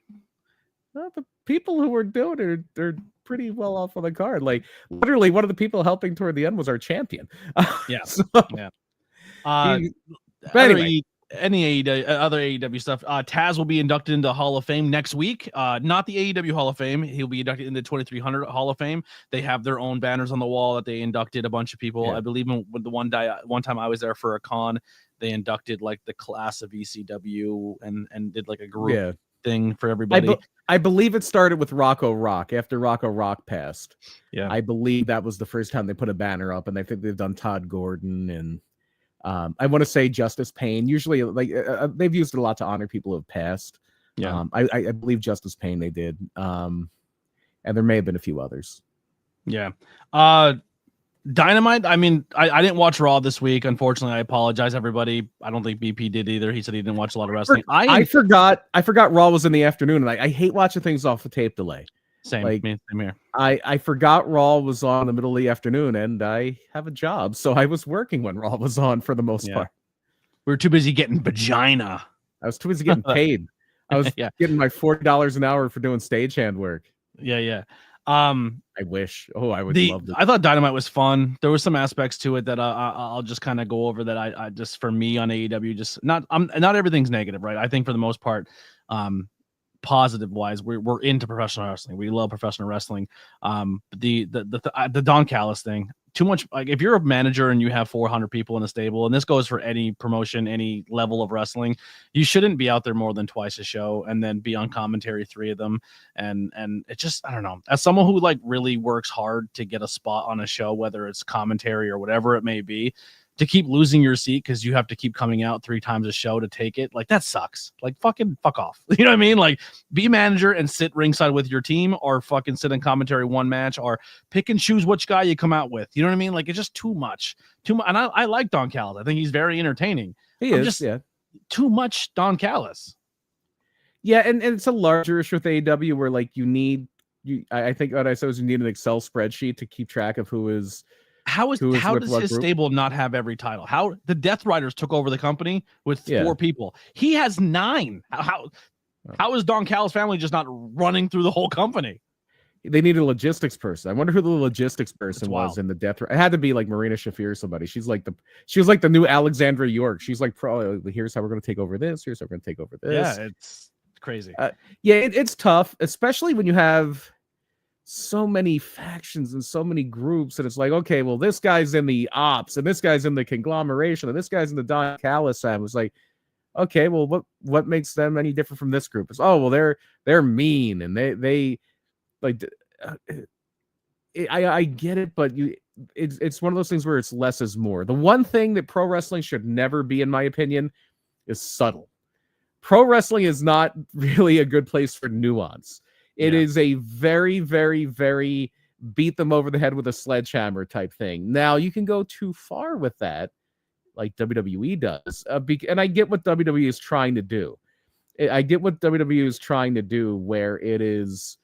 The people who were doing it, they're pretty well off on the card. Like literally, one of the people helping toward the end was our champion. Yeah, yeah. But anyway. Any other AEW stuff. Taz will be inducted into Hall of Fame next week. Not the AEW Hall of Fame. He'll be inducted into 2300 Hall of Fame. They have their own banners on the wall that they inducted a bunch of people. Yeah. I believe when the one time I was there for a con, they inducted like the class of ECW and did like a group thing for everybody. I believe it started with Rocco Rock after Rocco Rock passed. Yeah, I believe that was the first time they put a banner up, and I think they've done Todd Gordon and. I want to say Justice Payne. Usually, like they've used it a lot to honor people who have passed. Yeah, I believe Justice Payne they did, and there may have been a few others. Yeah, Dynamite. I mean, I didn't watch Raw this week. Unfortunately, I apologize, everybody. I don't think BP did either. He said he didn't watch a lot of wrestling. I forgot Raw was in the afternoon, and I hate watching things off the tape delay. Same here. I forgot Raw was on in the middle of the afternoon, and I have a job, so I was working when Raw was on for the most part. We were too busy getting vagina. I was too busy getting paid. I was getting my $40 an hour for doing stagehand work. Yeah. I wish. Oh, I would love it. I thought Dynamite was fun. There were some aspects to it that I'll just kind of go over that I just, for me on AEW, just not everything's negative, right? I think for the most part, positive wise, we're into professional wrestling. We love professional wrestling. The Don Callis thing, too much. Like if you're a manager and you have 400 people in a stable, and this goes for any promotion, any level of wrestling, you shouldn't be out there more than twice a show and then be on commentary 3 of them. And it just, I don't know, as someone who like really works hard to get a spot on a show, whether it's commentary or whatever it may be, to keep losing your seat because you have to keep coming out 3 times a show to take it, like that sucks. Like fucking fuck off. You know what I mean? Like be manager and sit ringside with your team, or fucking sit in commentary one match, or pick and choose which guy you come out with. You know what I mean? Like it's just too much. And I like Don Callis. I think he's very entertaining. He is, yeah. Too much Don Callis. Yeah, and it's a larger issue with AEW where like I think what I said was you need an Excel spreadsheet to keep track of who is. How does his stable not have every title? How the Death Riders took over the company with 4 people. He has 9. How is Don Callis' family just not running through the whole company? They needed a logistics person. I wonder who the logistics person was wild. in the death. It had to be like Marina Shafir or somebody. She was like the new Alexandra York. She's like, here's how we're going to take over this. Here's how we're going to take over this. Yeah, it's crazy. It's tough, especially when you have so many factions and so many groups, and it's like, okay, well, this guy's in the ops, and this guy's in the conglomeration, and this guy's in the Don Callis side. It was like, okay, well, what makes them any different from this group? It's, oh, well, they're mean, and they like, I get it, but it's one of those things where it's less is more. The one thing that pro wrestling should never be, in my opinion, is subtle. Pro wrestling is not really a good place for nuance. It is a very, very, very beat them over the head with a sledgehammer type thing. Now, you can go too far with that, like WWE does. And I get what WWE is trying to do. I get what WWE is trying to do, where it is,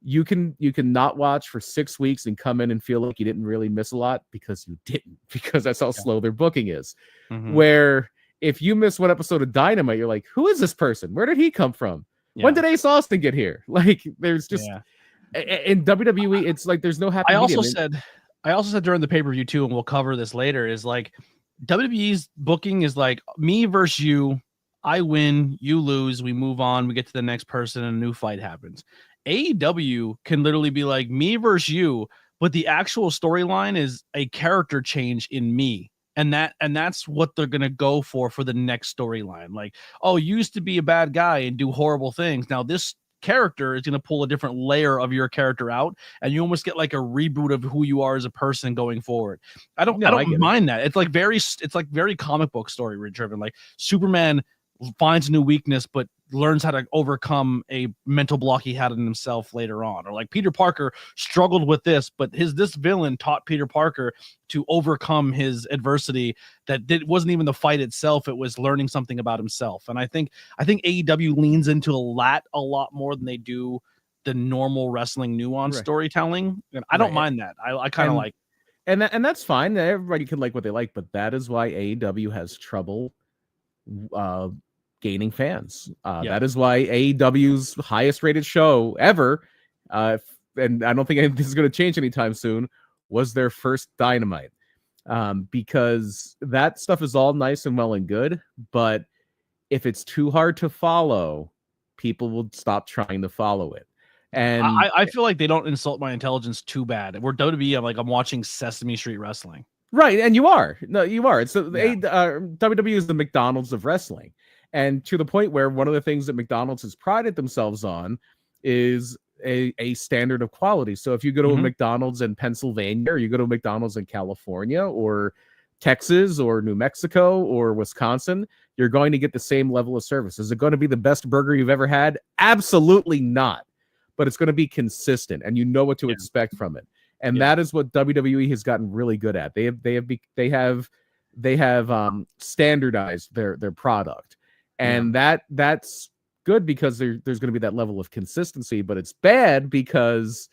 you can not watch for 6 weeks and come in and feel like you didn't really miss a lot, because you didn't, because that's how slow their booking is. Mm-hmm. Where if you miss one episode of Dynamite, you're like, who is this person? Where did he come from? Yeah. When did Ace Austin get here? Like, there's just in WWE, it's like there's no happy medium. I also said during the pay-per-view too, and we'll cover this later, is like WWE's booking is like me versus you. I win, you lose, we move on, we get to the next person, and a new fight happens. AEW can literally be like me versus you, but the actual storyline is a character change in me. And that's what they're gonna go for the next storyline. Like, oh, you used to be a bad guy and do horrible things. Now this character is gonna pull a different layer of your character out, and you almost get like a reboot of who you are as a person going forward. I don't mind that. It's like very comic book story driven. Like Superman finds a new weakness, but learns how to overcome a mental block he had in himself later on. Or like Peter Parker struggled with this, but this villain taught Peter Parker to overcome his adversity. Wasn't even the fight itself. It was learning something about himself. And I think AEW leans into a lot more than they do the normal wrestling nuance storytelling. And I don't mind that. I kind of like, and that's fine. Everybody can like what they like, but that is why AEW has trouble gaining fans. That is why AEW's highest rated show ever, and I don't think this is going to change anytime soon, was their first Dynamite. Because that stuff is all nice and well and good, but if it's too hard to follow, people will stop trying to follow it. And I feel like they don't insult my intelligence too bad. We're WWE, I'm watching Sesame Street wrestling. Right, and you are. No, you are. It's WWE is the McDonald's of wrestling. And to the point where one of the things that McDonald's has prided themselves on is a standard of quality. So if you go to a McDonald's in Pennsylvania, or you go to a McDonald's in California or Texas or New Mexico or Wisconsin, you're going to get the same level of service. Is it going to be the best burger you've ever had? Absolutely not. But it's going to be consistent, and you know what to expect from it. And that is what WWE has gotten really good at. They have standardized their product. And that's good because there's going to be that level of consistency, but it's bad because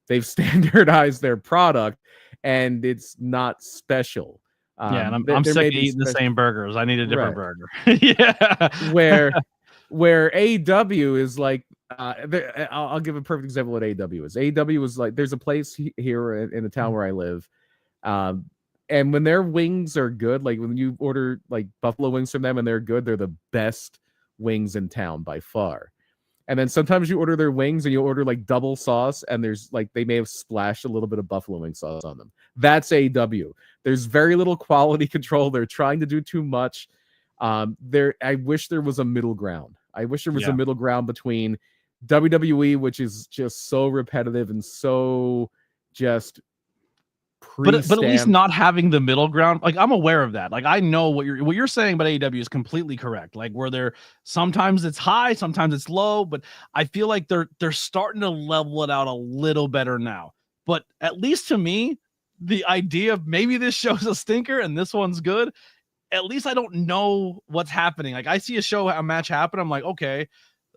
they've standardized their product and it's not special. And I'm sick of eating the same burgers. I need a different burger. Where AEW is like, I'll give a perfect example of what AEW is. AEW is like, there's a place here in the town where I live. And when their wings are good, like when you order like buffalo wings from them and they're good, they're the best wings in town by far. And then sometimes you order their wings and you order like double sauce, and there's like, they may have splashed a little bit of buffalo wing sauce on them. That's AEW. There's very little quality control. They're trying to do too much. I wish there was a middle ground. I wish there was a middle ground between WWE, which is just so repetitive and so just but at least not having the middle ground. Like, I'm aware of that. Like, I know what you're saying about AEW is completely correct. Like, where they're sometimes it's high, sometimes it's low, but I feel like they're starting to level it out a little better now. But at least to me, the idea of maybe this show's a stinker and this one's good, at least I don't know what's happening. Like, I see a match happen, I'm like, okay,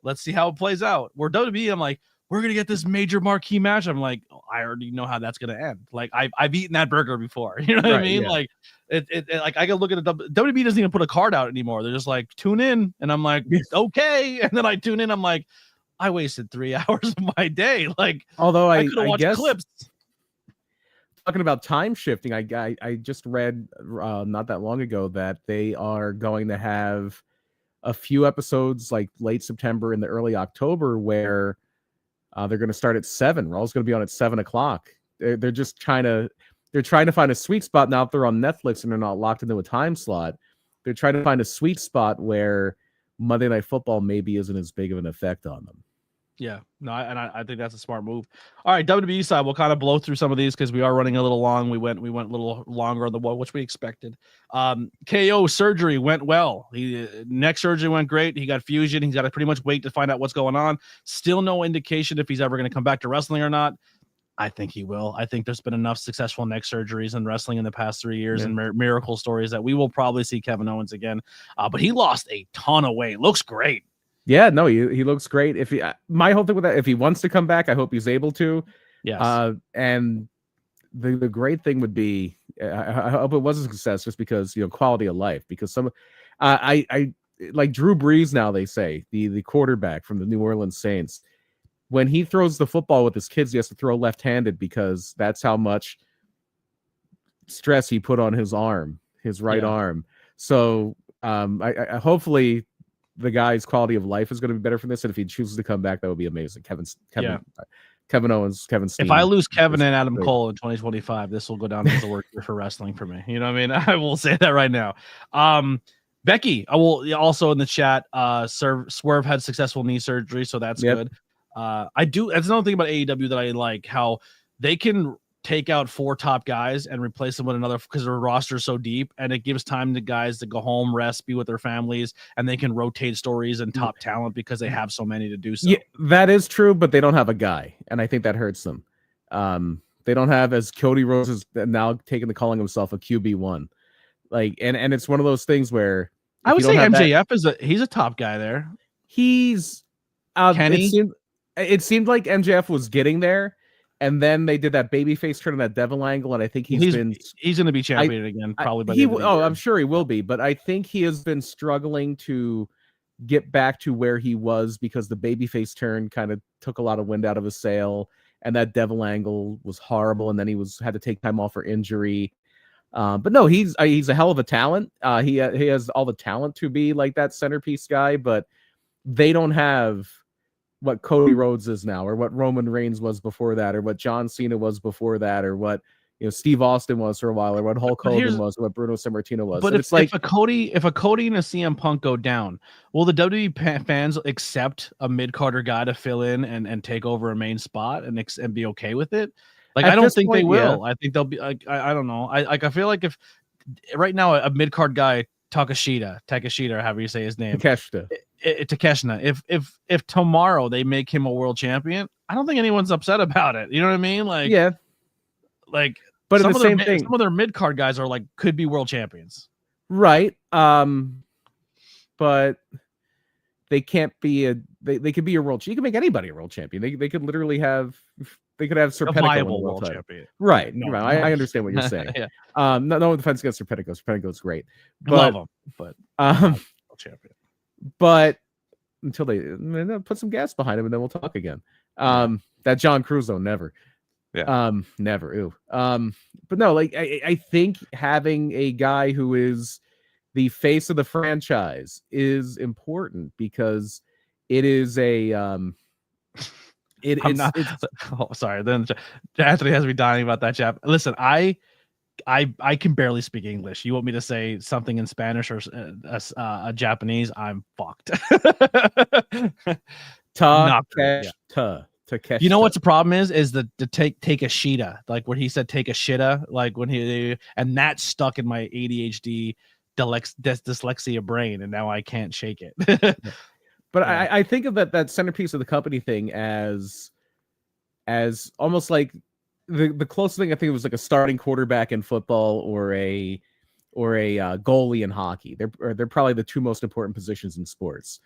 let's see how it plays out. Where WWE, I'm like, we're gonna get this major marquee match. I'm like, oh, I already know how that's gonna end. Like, I've eaten that burger before. You know what I mean? Yeah. Like, it like, I can look at WWE doesn't even put a card out anymore. They're just like, tune in, and I'm like, okay. And then I tune in. I'm like, I wasted 3 hours of my day. Like, Although I could have I watched guess clips. talking about time shifting, I just read not that long ago that they are going to have a few episodes like late September and the early October where they're going to start at 7. Raw's going to be on at 7:00. They're just trying to find a sweet spot now. If they're on Netflix and they're not locked into a time slot, they're trying to find a sweet spot where Monday Night Football maybe isn't as big of an effect on them. Yeah, no, I think that's a smart move. All right, WWE side, we'll kind of blow through some of these because we are running a little long. We went a little longer on the one, which we expected. KO surgery went well. Neck surgery went great. He got fusion. He's got to pretty much wait to find out what's going on. Still no indication if he's ever going to come back to wrestling or not. I think he will. I think there's been enough successful neck surgeries in wrestling in the past 3 years and miracle stories that we will probably see Kevin Owens again. But he lost a ton of weight. Looks great. Yeah, no, he looks great. If my whole thing with that, if he wants to come back, I hope he's able to. Yes. And the great thing would be, I hope it was a success, just because quality of life. Because some, I like Drew Brees now. They say the quarterback from the New Orleans Saints, when he throws the football with his kids, he has to throw left-handed because that's how much stress he put on his arm, his right arm. So I hopefully the guy's quality of life is going to be better from this, and if he chooses to come back, that would be amazing. Kevin Owens, Kevin Steen. If I lose Kevin and Adam Cole in 2025, this will go down as a work year for wrestling for me. You know what I mean? I will say that right now. Becky, I will also in the chat. Swerve had successful knee surgery, so that's good. That's another thing about AEW that I like, how they can take out 4 top guys and replace them with another because their roster is so deep, and it gives time to guys to go home, rest, be with their families, and they can rotate stories and top talent because they have so many to do so. Yeah, that is true, but they don't have a guy, and I think that hurts them. They don't have, as Cody Rhodes is now taking the calling himself a QB1. Like, and it's one of those things where I would say MJF he's a top guy there. He's it seemed like MJF was getting there, and then they did that babyface turn on that devil angle, and I think he's going to be champion again, probably. I'm sure he will be, but I think he has been struggling to get back to where he was because the babyface turn kind of took a lot of wind out of his sail, and that devil angle was horrible, and then he had to take time off for injury. But no, he's a hell of a talent. He has all the talent to be like that centerpiece guy, but they don't have what Cody Rhodes is now, or what Roman Reigns was before that, or what John Cena was before that, or what Steve Austin was for a while, or what Hulk Hogan was, or what Bruno Sammartino was. But if a Cody and a CM Punk go down, will the WWE fans accept a mid-carder guy to fill in and take over a main spot and be okay with it? Like, I don't think they will. I think they'll be like, I don't know. I feel like if right now a mid-card guy, Takeshita, or however you say his name, Takeshita. If tomorrow they make him a world champion, I don't think anyone's upset about it. You know what I mean? Like, yeah, like, but some of their mid card guys are could be world champions, right? But they can't be they could be a world. You can make anybody a world champion. They could literally have. They could have Serpentico world champion. Right. No, right. I understand what you're saying. No offense against Serpentico. Serpentico's great. But, love him, but world champion. But until they put some gas behind him, and then we'll talk again. That John Cruz, though, never. Yeah. Never. Ew. But no, I think having a guy who is the face of the franchise is important because it is a sorry. Then Anthony has me dying about that chap. Listen, I can barely speak English. You want me to say something in Spanish or Japanese? I'm fucked. You know what's the problem is the take a shita, like when he said take a shita, like when and that stuck in my ADHD dyslexia brain, and now I can't shake it. But I think of that centerpiece of the company thing as almost like the closest thing I think it was like a starting quarterback in football or a goalie in hockey. They're probably the 2 most important positions in sports.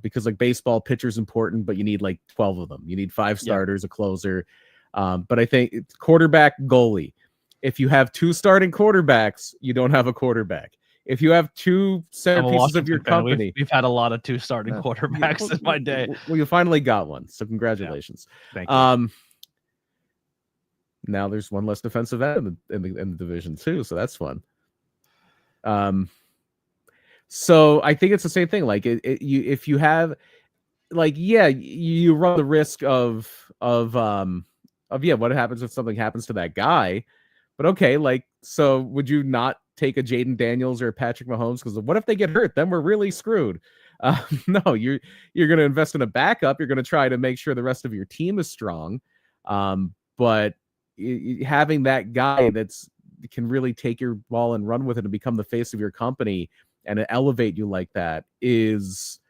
Because like baseball, pitcher's important, but you need like 12 of them. You need 5 starters, a closer. But I think quarterback, goalie. If you have 2 starting quarterbacks, you don't have a quarterback. if you have two I'm a centerpieces of your Washington fan. company, We've had a lot of 2 starting quarterbacks in my day. well, you finally got one, so congratulations. Yeah. Thank you. Now there's one less defensive end in the division too, so that's fun. So I think it's the same thing. Like if you have, like, yeah, you run the risk of what happens if something happens to that guy, but okay, like, so would you not take a Jaden Daniels or a Patrick Mahomes? Because what if they get hurt? Then we're really screwed. No, you're going to invest in a backup. You're going to try to make sure the rest of your team is strong. But having that guy can really take your ball and run with it and become the face of your company and elevate you like that is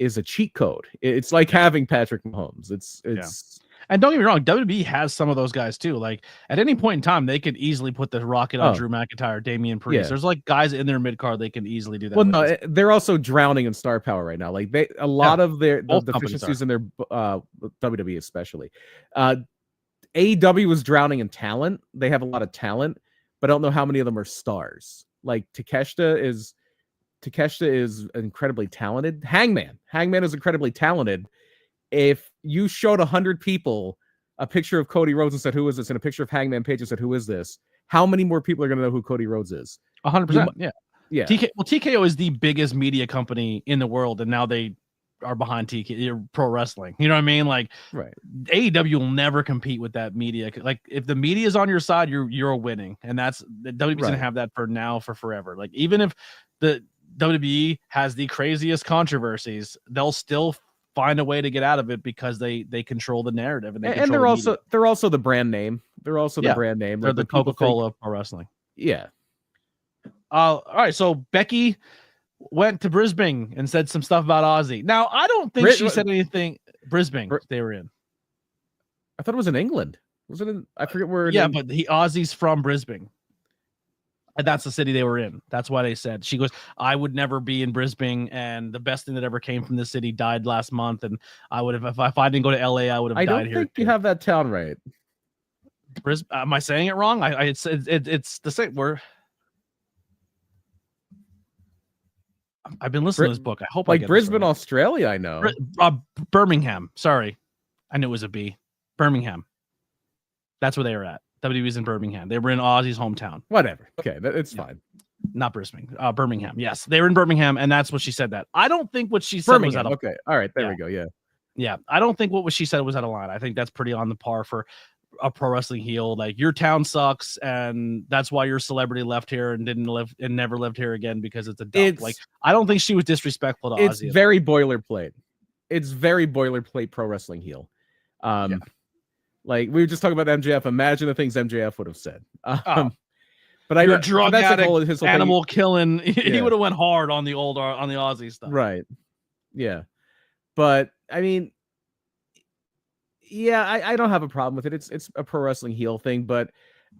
a cheat code. It's like having Patrick Mahomes. It's And don't get me wrong, WWE has some of those guys too. Like at any point in time, they could easily put the rocket on Drew McIntyre, Damian Priest. Yeah. There's like guys in their mid card they can easily do that. Well, no, they're also drowning in star power right now. Like a lot of their deficiencies in their WWE especially. AEW was drowning in talent. They have a lot of talent, but I don't know how many of them are stars. Like Takeshita is incredibly talented. Hangman is incredibly talented. If you showed 100 people a picture of Cody Rhodes and said, "Who is this?" and a picture of Hangman Page and said, "Who is this?" how many more people are going to know who Cody Rhodes is? 100%. Yeah. Yeah. TKO is the biggest media company in the world, and now they are behind pro wrestling. You know what I mean? Like, right. AEW will never compete with that media. Like, if the media is on your side, you're winning, and that's the WWE's gonna have that for forever. Like, even if the WWE has the craziest controversies, they'll still find a way to get out of it because they control the narrative and they're also the brand name. They're also the brand name. They're the Coca-Cola of pro wrestling. Yeah. All right. So Becky went to Brisbane and said some stuff about Aussie. Now, I don't think she said anything. Brisbane, they were in. I thought it was in England. Was it in? I forget where. Yeah, but Aussie's from Brisbane. And that's the city they were in. That's why they said. She goes, I would never be in Brisbane, and the best thing that ever came from this city died last month, and I would have, if I didn't go to LA, I would have died here. I don't think you have that town right. Am I saying it wrong? It's the same. I've been listening to this book. I hope I get Brisbane, Australia. I know. Birmingham. Sorry, I knew it was a B. Birmingham. That's where they were at. WWE's in Birmingham. They were in Aussie's hometown. Whatever. Okay, it's fine. Not Brisbane. Birmingham. Yes, they were in Birmingham, and that's what she said. That I don't think what she said was out of. Okay. All right. There we go. Yeah. I don't think what she said was out of line. I think that's pretty on the par for a pro wrestling heel. Like, your town sucks, and that's why your celebrity left here and never lived here again because it's a dump. Like, I don't think she was disrespectful to Aussie. It's very boilerplate. It's very boilerplate pro wrestling heel. Like, we were just talking about MJF. Imagine the things MJF would have said. But you're drug addict, his animal killing. He would have went hard on the Aussie stuff. Right. Yeah. But I mean, yeah, I don't have a problem with it. It's a pro wrestling heel thing, but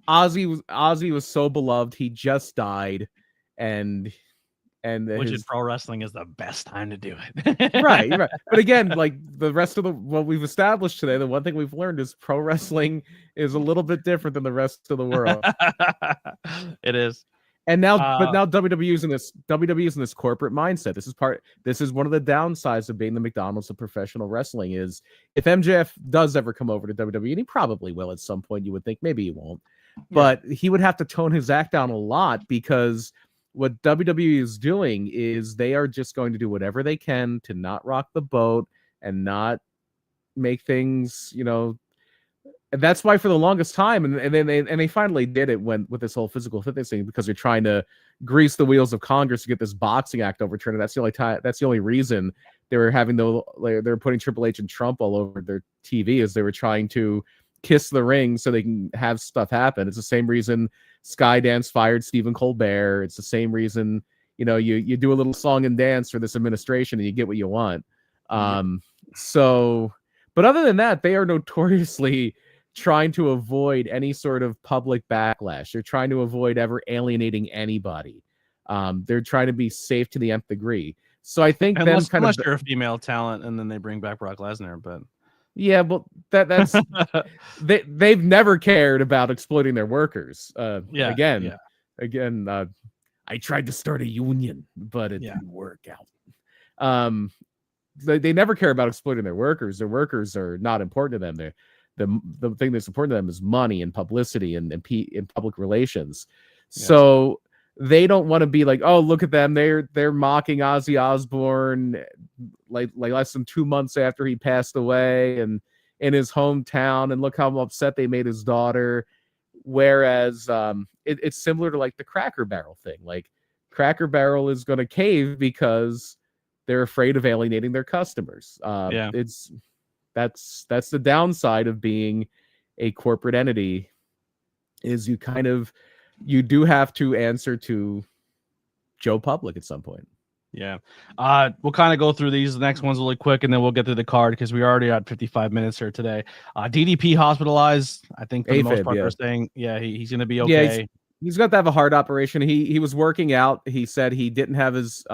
Ozzy was so beloved. He just died, and which in pro wrestling is the best time to do it. right. But again, like the rest of what we've established today, the one thing we've learned is pro wrestling is a little bit different than the rest of the world. It is. And now, but now WWE's in this corporate mindset. This is one of the downsides of being the McDonald's of professional wrestling is if MJF does ever come over to WWE, and he probably will at some point, you would think, maybe he won't, but he would have to tone his act down a lot because what WWE is doing is they are just going to do whatever they can to not rock the boat and not make things, and that's why for the longest time, and then they finally did it with this whole physical fitness thing because they're trying to grease the wheels of Congress to get this boxing act overturned. And that's the only reason they were they're putting Triple H and Trump all over their TV is they were trying to kiss the ring so they can have stuff happen. It's the same reason Skydance fired Stephen Colbert. It's the same reason, you do a little song and dance for this administration and you get what you want. So, but other than that, they are notoriously trying to avoid any sort of public backlash. They're trying to avoid ever alienating anybody. They're trying to be safe to the nth degree. So I think unless you're a female talent and then they bring back Brock Lesnar, but yeah, but that's they've never cared about exploiting their workers. Again, I tried to start a union, but it Yeah. didn't work out. They never care about exploiting their workers. Their workers are not important to them. The thing that's important to them is money and publicity and public relations. Yes. So they don't want to be like, oh, look at them. They're mocking Ozzy Osbourne like less than 2 months after he passed away and in his hometown, and look how upset they made his daughter. Whereas it's similar to like the Cracker Barrel thing. Like Cracker Barrel is going to cave because they're afraid of alienating their customers. Yeah. That's the downside of being a corporate entity, is you do have to answer to Joe Public at some point. Yeah. We'll kind of go through these. The next one's really quick, and then we'll get through the card because we already at 55 minutes here today. DDP hospitalized. I think for the most part, they're saying, he's going to be okay. Yeah, he's got to have a heart operation. He was working out. He said he didn't have his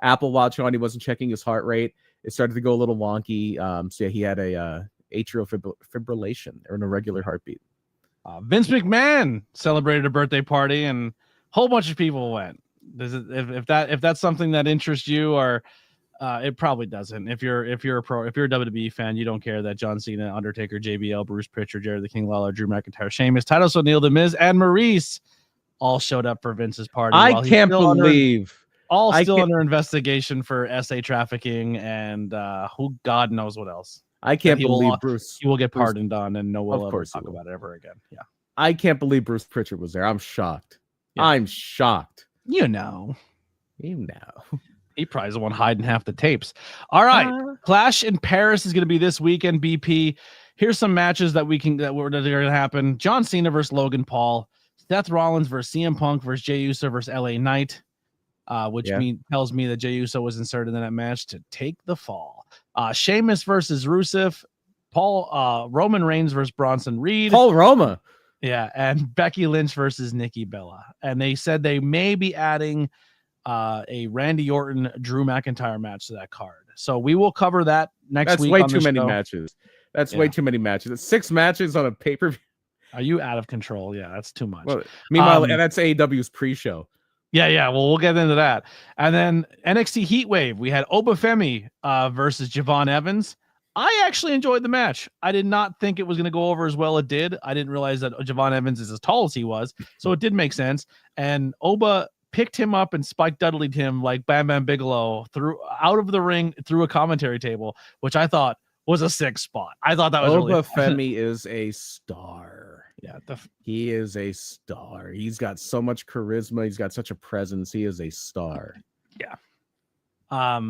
Apple Watch on. He wasn't checking his heart rate. It started to go a little wonky. So yeah, he had a atrial fibrillation or an irregular heartbeat. Vince McMahon celebrated a birthday party, and a whole bunch of people went. If that's something that interests you, or it probably doesn't. If you're a WWE fan, you don't care that John Cena, Undertaker, JBL, Bruce Pritchard, Jared the King Lawler, Drew McIntyre, Sheamus, Titus O'Neil, The Miz, and Maurice all showed up for Vince's party. I can't believe still under investigation for SA trafficking and who God knows what else. I can't believe Bruce. He will get pardoned on, and no one will ever talk about it ever again. Yeah, I can't believe Bruce Pritchard was there. I'm shocked. Yeah. I'm shocked. You know. He probably is the one hiding half the tapes. All right. Clash in Paris is going to be this weekend, BP. Here's some matches that are going to happen. John Cena versus Logan Paul. Seth Rollins versus CM Punk versus Jey Uso versus LA Knight, which tells me that Jey Uso was inserted in that match to take the fall. Sheamus versus Rusev. Roman Reigns versus Bronson Reed. Paul Roma. Yeah, and Becky Lynch versus Nikki Bella. And they said they may be adding a Randy Orton Drew McIntyre match to that card. So we will cover that next week. That's way too many matches. That's way too many matches. It's 6 matches on a pay-per-view. Are you out of control? Yeah, that's too much. Well, meanwhile, and that's AEW's pre-show. Yeah. Well, we'll get into that. And then NXT Heatwave, we had Obafemi versus Javon Evans. I actually enjoyed the match. I did not think it was going to go over as well it did. I didn't realize that Javon Evans is as tall as he was, so it did make sense. And Oba picked him up and Spike Dudley'd him like Bam Bam Bigelow out of the ring through a commentary table, which I thought was a sick spot. I thought that was Obafemi is a star. Yeah, he is a star. He's got so much charisma. He's got such a presence. He is a star. Yeah.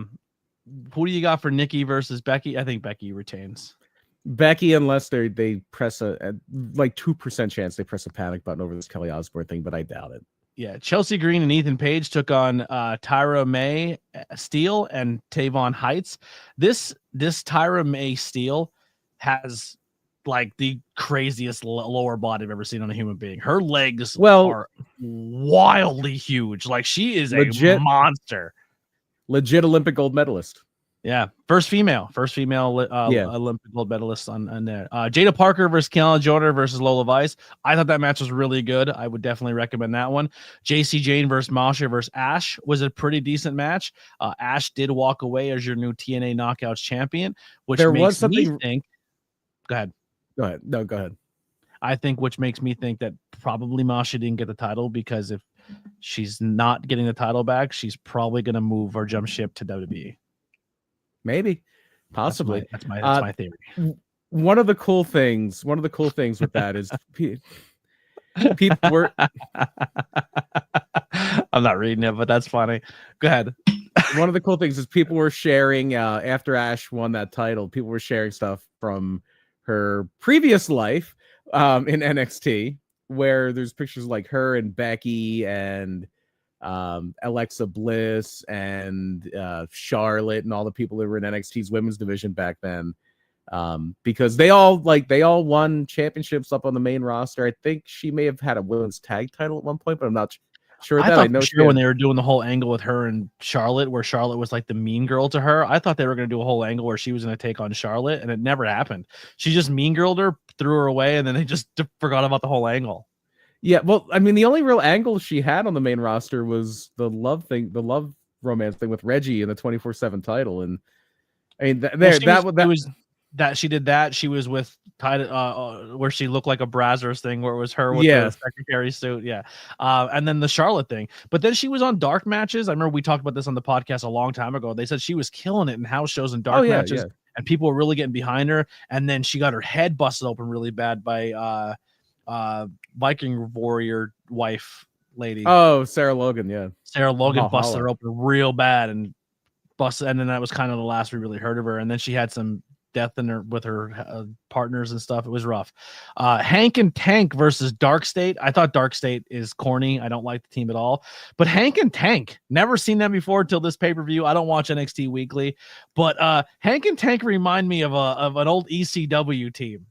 Who do you got for Nikki versus Becky? I think Becky retains. Becky, unless they press a like 2% chance they press a panic button over this Kelly Osbourne thing, but I doubt it. Yeah, Chelsea Green and Ethan Page took on Tyra May Steele and Tavon Heights. This Tyra May Steele has like the craziest lower body I've ever seen on a human being. Her legs are wildly huge. Like she is a monster. Legit Olympic gold medalist. Yeah, first female Olympic gold medalist on there. Jada Parker versus Kiana Jordan versus Lola Vice. I thought that match was really good. I would definitely recommend that one. JC Jane versus Masha versus Ash was a pretty decent match. Ash did walk away as your new TNA Knockouts champion, which makes me think. Go ahead. No, go ahead. I think which makes me think that probably Masha didn't get the title because if she's not getting the title back, she's probably going to move or jump ship to WWE. Maybe, possibly. That's my theory. One of the cool things with that is people were. I'm not reading it, but that's funny. Go ahead. One of the cool things is people were sharing after Ash won that title. People were sharing stuff from her previous life in NXT, where there's pictures like her and Becky and Alexa Bliss and Charlotte and all the people that were in NXT's women's division back then, because they all won championships up on the main roster. I think she may have had a women's tag title at one point, but I'm not sure. I know when they were doing the whole angle with her and Charlotte, where Charlotte was like the mean girl to her, I thought they were going to do a whole angle where she was going to take on Charlotte, and it never happened. She just mean girled her, threw her away, and then they just forgot about the whole angle. Yeah, well, I mean, the only real angle she had on the main roster was the love thing, the love romance thing with Reggie in the 24/7 title, and I mean, Well, there that she that was that she did that. She was with where she looked like a Brazzers thing, where it was her with yeah. the secretary suit. Yeah. And then the Charlotte thing. But then she was on dark matches. I remember we talked about this on the podcast a long time ago. They said she was killing it in house shows and Oh dark yeah, matches, yeah. and people were really getting behind her. And then she got her head busted open really bad by Viking warrior wife lady. Oh, Sarah Logan, yeah. Sarah Logan busted Valhalla. her open real bad and busted, and then that was kind of the last we really heard of her. And then she had some death in her with her partners and stuff. It was rough. Hank and Tank versus Dark State. I thought Dark State is corny. I don't like the team at all. But Hank and Tank, never seen them before till this pay-per-view. I don't watch NXT weekly, but Hank and Tank remind me of an old ECW team.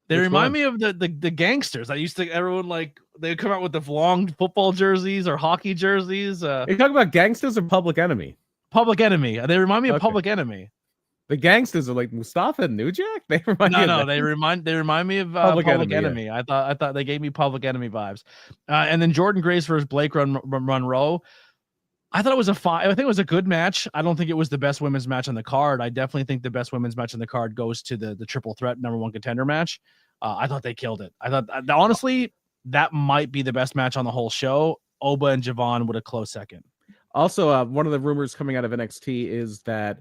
They Which remind one? me of the gangsters. I used to everyone like they would come out with the long football jerseys or hockey jerseys. Are you talking about Gangsters or Public Enemy? Public Enemy. They remind me of Okay. Public Enemy. The Gangsters are like Mustafa and New Jack. They remind me No, of they remind me of Public Enemy. Yeah. I thought they gave me Public Enemy vibes. And then Jordan Grace versus Blake Monroe. I thought it was I think it was a good match. I don't think it was the best women's match on the card. I definitely think the best women's match on the card goes to the triple threat number one contender match. I thought they killed it. I thought honestly that might be the best match on the whole show. Oba and Javon would have close second. Also, one of the rumors coming out of NXT is that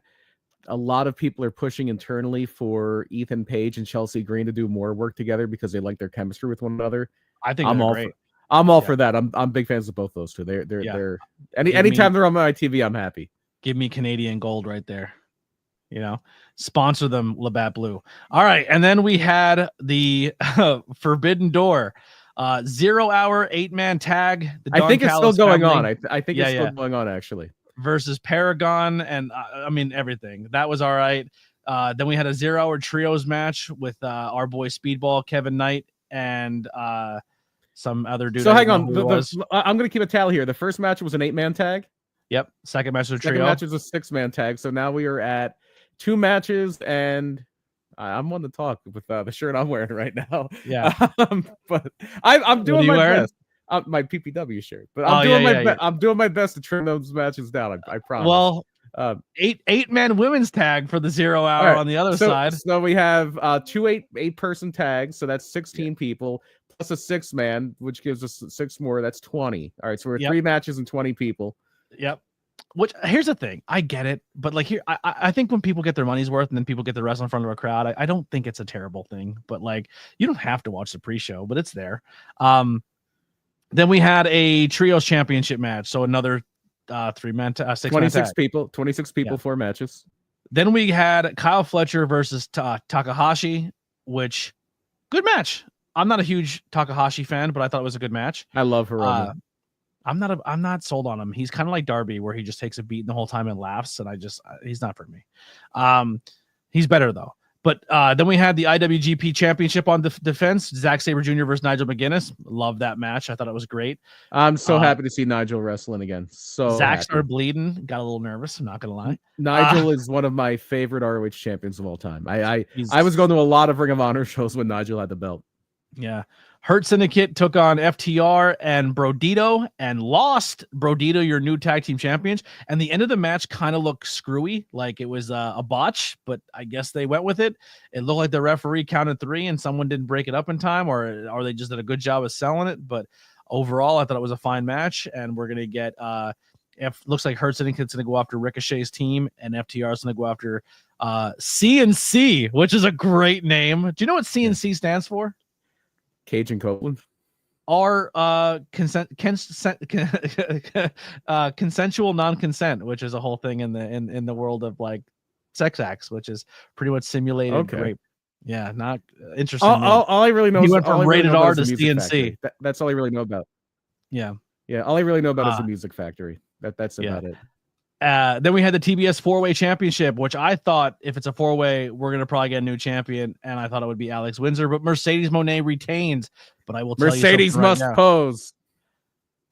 a lot of people are pushing internally for Ethan Page and Chelsea Green to do more work together because they like their chemistry with one another. I think I'm they're all great. I'm all for that. I'm big fans of both those two. They're anytime they're on my TV, I'm happy. Give me Canadian gold right there. You know, sponsor them, Labatt Blue. All right, and then we had the Forbidden Door, 0 hour 8-man tag. I think it's still going on. I think it's still going on actually. Versus Paragon and I mean everything that was all right. Then we had a 0 hour trios match with our boy Speedball, Kevin Knight, and some other dude. So hang on, I'm going to keep a tally here. The first match was an 8-man tag. Yep. Second match was a trio. Second match was a 6-man tag. So now we are at 2 matches, and I'm on the talk with the shirt I'm wearing right now. Yeah. But I'm doing my best. My PPW shirt, but I'm doing my best to trim those matches down. I promise. Well, 8-man women's tag for the 0 hour right, on the other side. So we have 2 8-person tags, so that's 16 people plus a 6-man, which gives us 6 more. That's 20. All right, so we're 3 matches and 20 people. Yep. Which here's the thing, I get it, but like here, I think when people get their money's worth and then people get the wrestle in front of a crowd, I don't think it's a terrible thing. But like, you don't have to watch the pre-show, but it's there. Then we had a trios championship match, so another 3-man, 26 people, 26 people, 4 matches. Then we had Kyle Fletcher versus Takahashi, which good match. I'm not a huge Takahashi fan, but I thought it was a good match. I love her. I'm not sold on him. He's kind of like Darby, where he just takes a beating the whole time and laughs, and he's not for me. He's better though. But then we had the IWGP Championship on defense. Zack Sabre Jr. versus Nigel McGuinness. Love that match. I thought it was great. I'm so happy to see Nigel wrestling again. So Zack started bleeding. Got a little nervous. I'm not gonna lie. Nigel is one of my favorite ROH champions of all time. I was going to a lot of Ring of Honor shows when Nigel had the belt. Yeah. Hurt Syndicate took on FTR and Brodito and lost. Brodito, your new tag team champions. And the end of the match kind of looked screwy, like it was a botch, but I guess they went with it. It looked like the referee counted 3 and someone didn't break it up in time, or they just did a good job of selling it. But overall, I thought it was a fine match, and we're going to get looks like Hurt Syndicate's going to go after Ricochet's team, and FTR is going to go after CNC, which is a great name. Do you know what CNC stands for? Cage and Copeland. Or consensual non-consent, which is a whole thing in the world of like sex acts, which is pretty much simulated rape. Yeah, not interesting. All I really know he went from rated R to CNC. That's all I really know about. Yeah. All I really know about is the Music Factory. That's about it. Then we had the TBS 4-way championship, which I thought if it's a 4-way, we're going to probably get a new champion. And I thought it would be Alex Windsor, but Mercedes Moné retains. But I will tell Mercedes you must pose.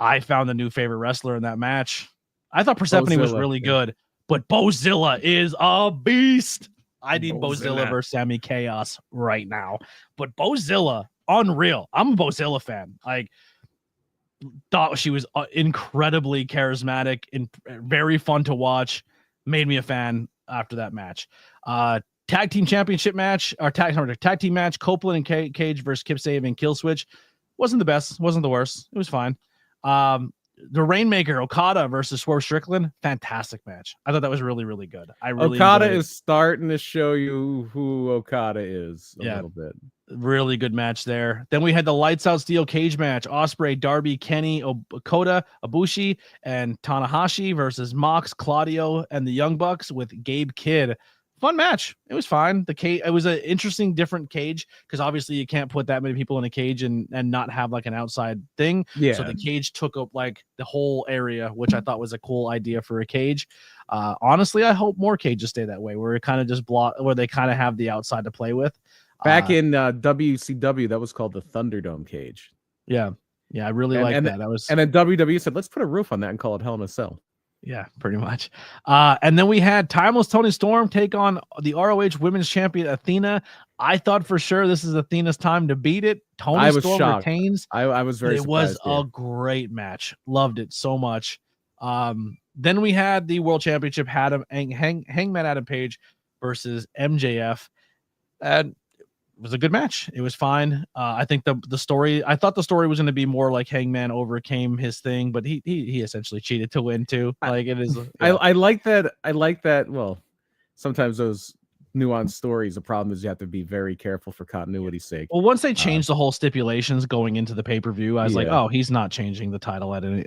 I found a new favorite wrestler in that match. I thought Persephone was really good, but Bozilla is a beast. I need Bozilla versus Sammy Chaos right now. But Bozilla, unreal. I'm a Bozilla fan. Like, thought she was incredibly charismatic and very fun to watch. Made me a fan after that match. Tag team championship match, or tag team match, Copeland and Cage versus Kip Save and Killswitch. Wasn't the best, wasn't the worst. It was fine. The Rainmaker, Okada versus Swerve Strickland, fantastic match. I thought that was really, really good. I really Okada is starting to show you who Okada is a little bit. Really good match there. Then we had the lights out steel cage match: Ospreay, Darby, Kenny, Okada, Ibushi, and Tanahashi versus Mox, Claudio, and the Young Bucks with Gabe Kidd. Fun match. It was fine. It was an interesting, different cage, because obviously you can't put that many people in a cage and not have like an outside thing. Yeah. So the cage took up like the whole area, which I thought was a cool idea for a cage. Honestly, I hope more cages stay that way, where it kind of just where they kind of have the outside to play with. Back in WCW, that was called the Thunderdome cage. Yeah, I really like that. And then WWE said, let's put a roof on that and call it Hell in a Cell. Yeah, pretty much. And then we had Timeless Tony Storm take on the ROH Women's Champion Athena. I thought for sure this is Athena's time to beat it. Tony Storm retains. I was very surprised. It was a great match. Loved it so much. Then we had the World Championship, Hangman Adam Page versus MJF. And it was a good match. It was fine. I think the story, I thought the story was going to be more like Hangman overcame his thing, but he essentially cheated to win too. Like, it is. Yeah. I like that. I like that. Well, sometimes those nuanced stories, the problem is you have to be very careful for continuity's sake. Well, once they changed the whole stipulations going into the pay-per-view, I was like, oh, he's not changing the title at any.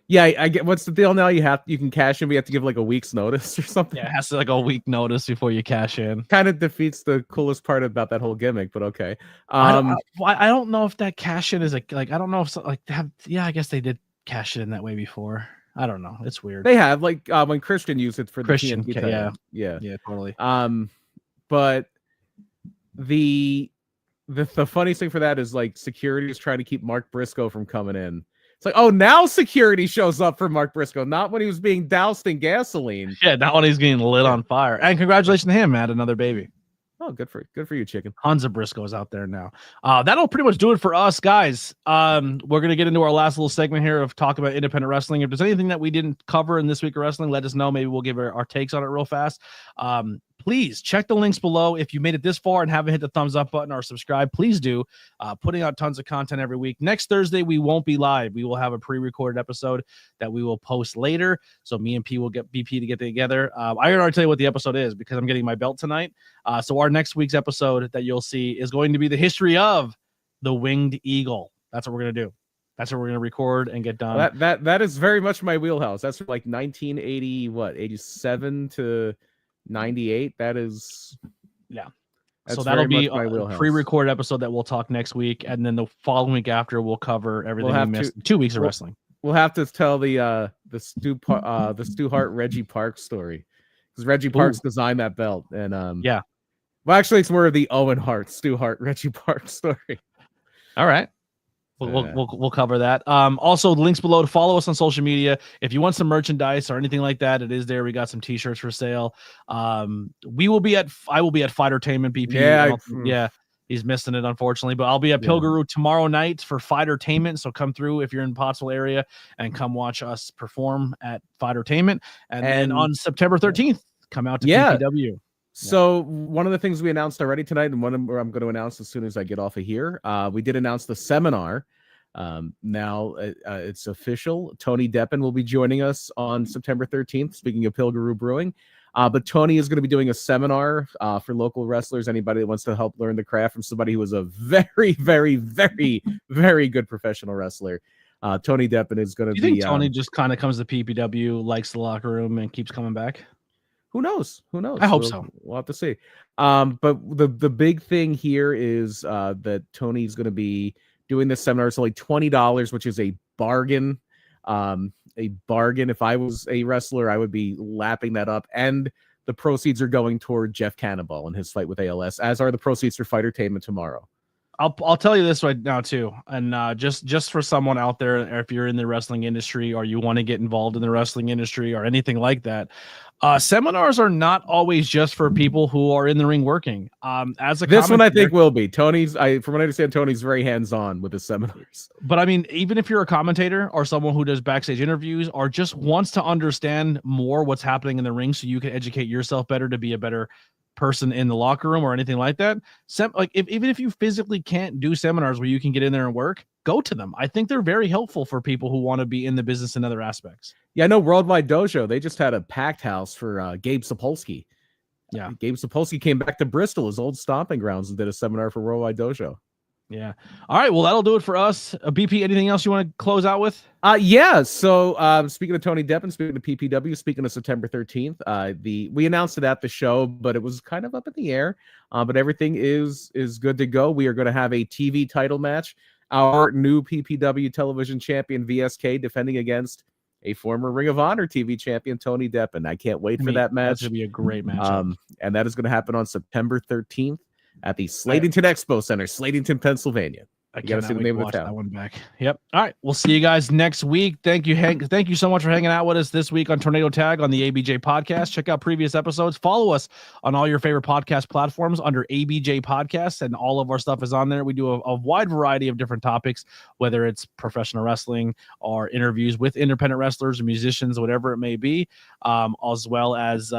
Yeah, I get. What's the deal now? You can cash in, but you have to give like a week's notice or something. Yeah, it has to like a week notice before you cash in. Kind of defeats the coolest part about that whole gimmick, but okay. I don't know if that cash in is like I don't know if I guess they did cash it in that way before. I don't know. It's weird. They have, like, when Christian used it for the Christian. TNT Yeah, totally. But the funniest thing for that is, like, security is trying to keep Mark Briscoe from coming in. It's like, oh, now security shows up for Mark Briscoe, not when he was being doused in gasoline. Yeah, not when he's getting lit on fire. And congratulations to him, man, another baby. Oh, good for you, chicken. Tons of Briscoes out there now. That'll pretty much do it for us, guys. We're gonna get into our last little segment here of talk about independent wrestling. If there's anything that we didn't cover in this week of wrestling, let us know. Maybe we'll give our takes on it real fast. Please check the links below. If you made it this far and haven't hit the thumbs up button or subscribe, please do. Putting out tons of content every week. Next Thursday, we won't be live. We will have a pre-recorded episode that we will post later. So me and P will get BP to get together. I can already tell you what the episode is because I'm getting my belt tonight. So our next week's episode that you'll see is going to be the history of the Winged Eagle. That's what we're going to do. That's what we're going to record and get done. That is very much my wheelhouse. That's like 87 to 98. That is, yeah. So that'll be a pre-recorded episort that we'll talk next week, and then the following week after we'll cover everything we missed. 2 weeks of wrestling. We'll have to tell the Stu Hart Reggie Parks story, because Reggie Parks designed that belt, and yeah. Well, actually, it's more of the Owen Hart, Stu Hart, Reggie Parks story. All right. We'll cover that. Also, links below to follow us on social media. If you want some merchandise or anything like that, it is there. We got some t-shirts for sale. I will be at Fightertainment BP. Yeah, he's missing it, unfortunately, but I'll be at Pilguru tomorrow night for Fightertainment. So come through if you're in Pottsville area and come watch us perform at Fightertainment. And then on September 13th, come out to PPW. So one of the things we announced already tonight, and one I'm going to announce as soon as I get off of here, we did announce the seminar. Now it's official. Tony Deppen will be joining us on September 13th, speaking of Pilguru Brewing. But Tony is going to be doing a seminar for local wrestlers, anybody that wants to help learn the craft from somebody who was a very, very, very, very good professional wrestler. Tony Deppen is going to be... Do you think Tony just kind of comes to PPW, likes the locker room, and keeps coming back? Who knows? I hope so. We'll have to see. But the big thing here is that Tony's going to be doing this seminar. It's only $20, which is a bargain. If I was a wrestler, I would be lapping that up. And the proceeds are going toward Jeff Cannonball and his fight with ALS, as are the proceeds for Fightertainment tomorrow. I'll tell you this right now too, and just for someone out there, if you're in the wrestling industry or you want to get involved in the wrestling industry or anything like that, seminars are not always just for people who are in the ring working. As a This one I think will be. Tony's, from what I understand, Tony's very hands-on with his seminars. But I mean, even if you're a commentator or someone who does backstage interviews or just wants to understand more what's happening in the ring so you can educate yourself better to be a better person in the locker room or anything like that, even if you physically can't do seminars where you can get in there and work, go to them. I think they're very helpful for people who want to be in the business in other aspects. Yeah, I know Worldwide Dojo, they just had a packed house for Gabe Sapolsky. Yeah, Gabe Sapolsky came back to Bristol, his old stomping grounds, and did a seminar for Worldwide Dojo. Yeah. All right. Well, that'll do it for us. BP, anything else you want to close out with? Yeah. So speaking of Tony Deppen, speaking of PPW, speaking of September 13th, we announced it at the show, but it was kind of up in the air. But everything is good to go. We are going to have a TV title match. Our new PPW television champion VSK defending against a former Ring of Honor TV champion, Tony Deppen. I can't wait for that match. That's going to be a great match. And that is going to happen on September 13th. At the Slatington Expo Center, Slatington, Pennsylvania. I gotta see the name of the town. That one back. Yep. All right. We'll see you guys next week. Thank you, Hank. Thank you so much for hanging out with us this week on Tornado Tag on the ABJ podcast. Check out previous episodes. Follow us on all your favorite podcast platforms under ABJ Podcasts, and all of our stuff is on there. We do a wide variety of different topics, whether it's professional wrestling or interviews with independent wrestlers or musicians, whatever it may be, as well as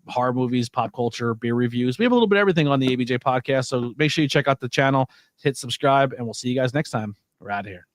horror movies, pop culture, beer reviews. We have a little bit of everything on the ABJ podcast. So make sure you check out the channel, hit subscribe, and we'll see you guys next time. We're out of here.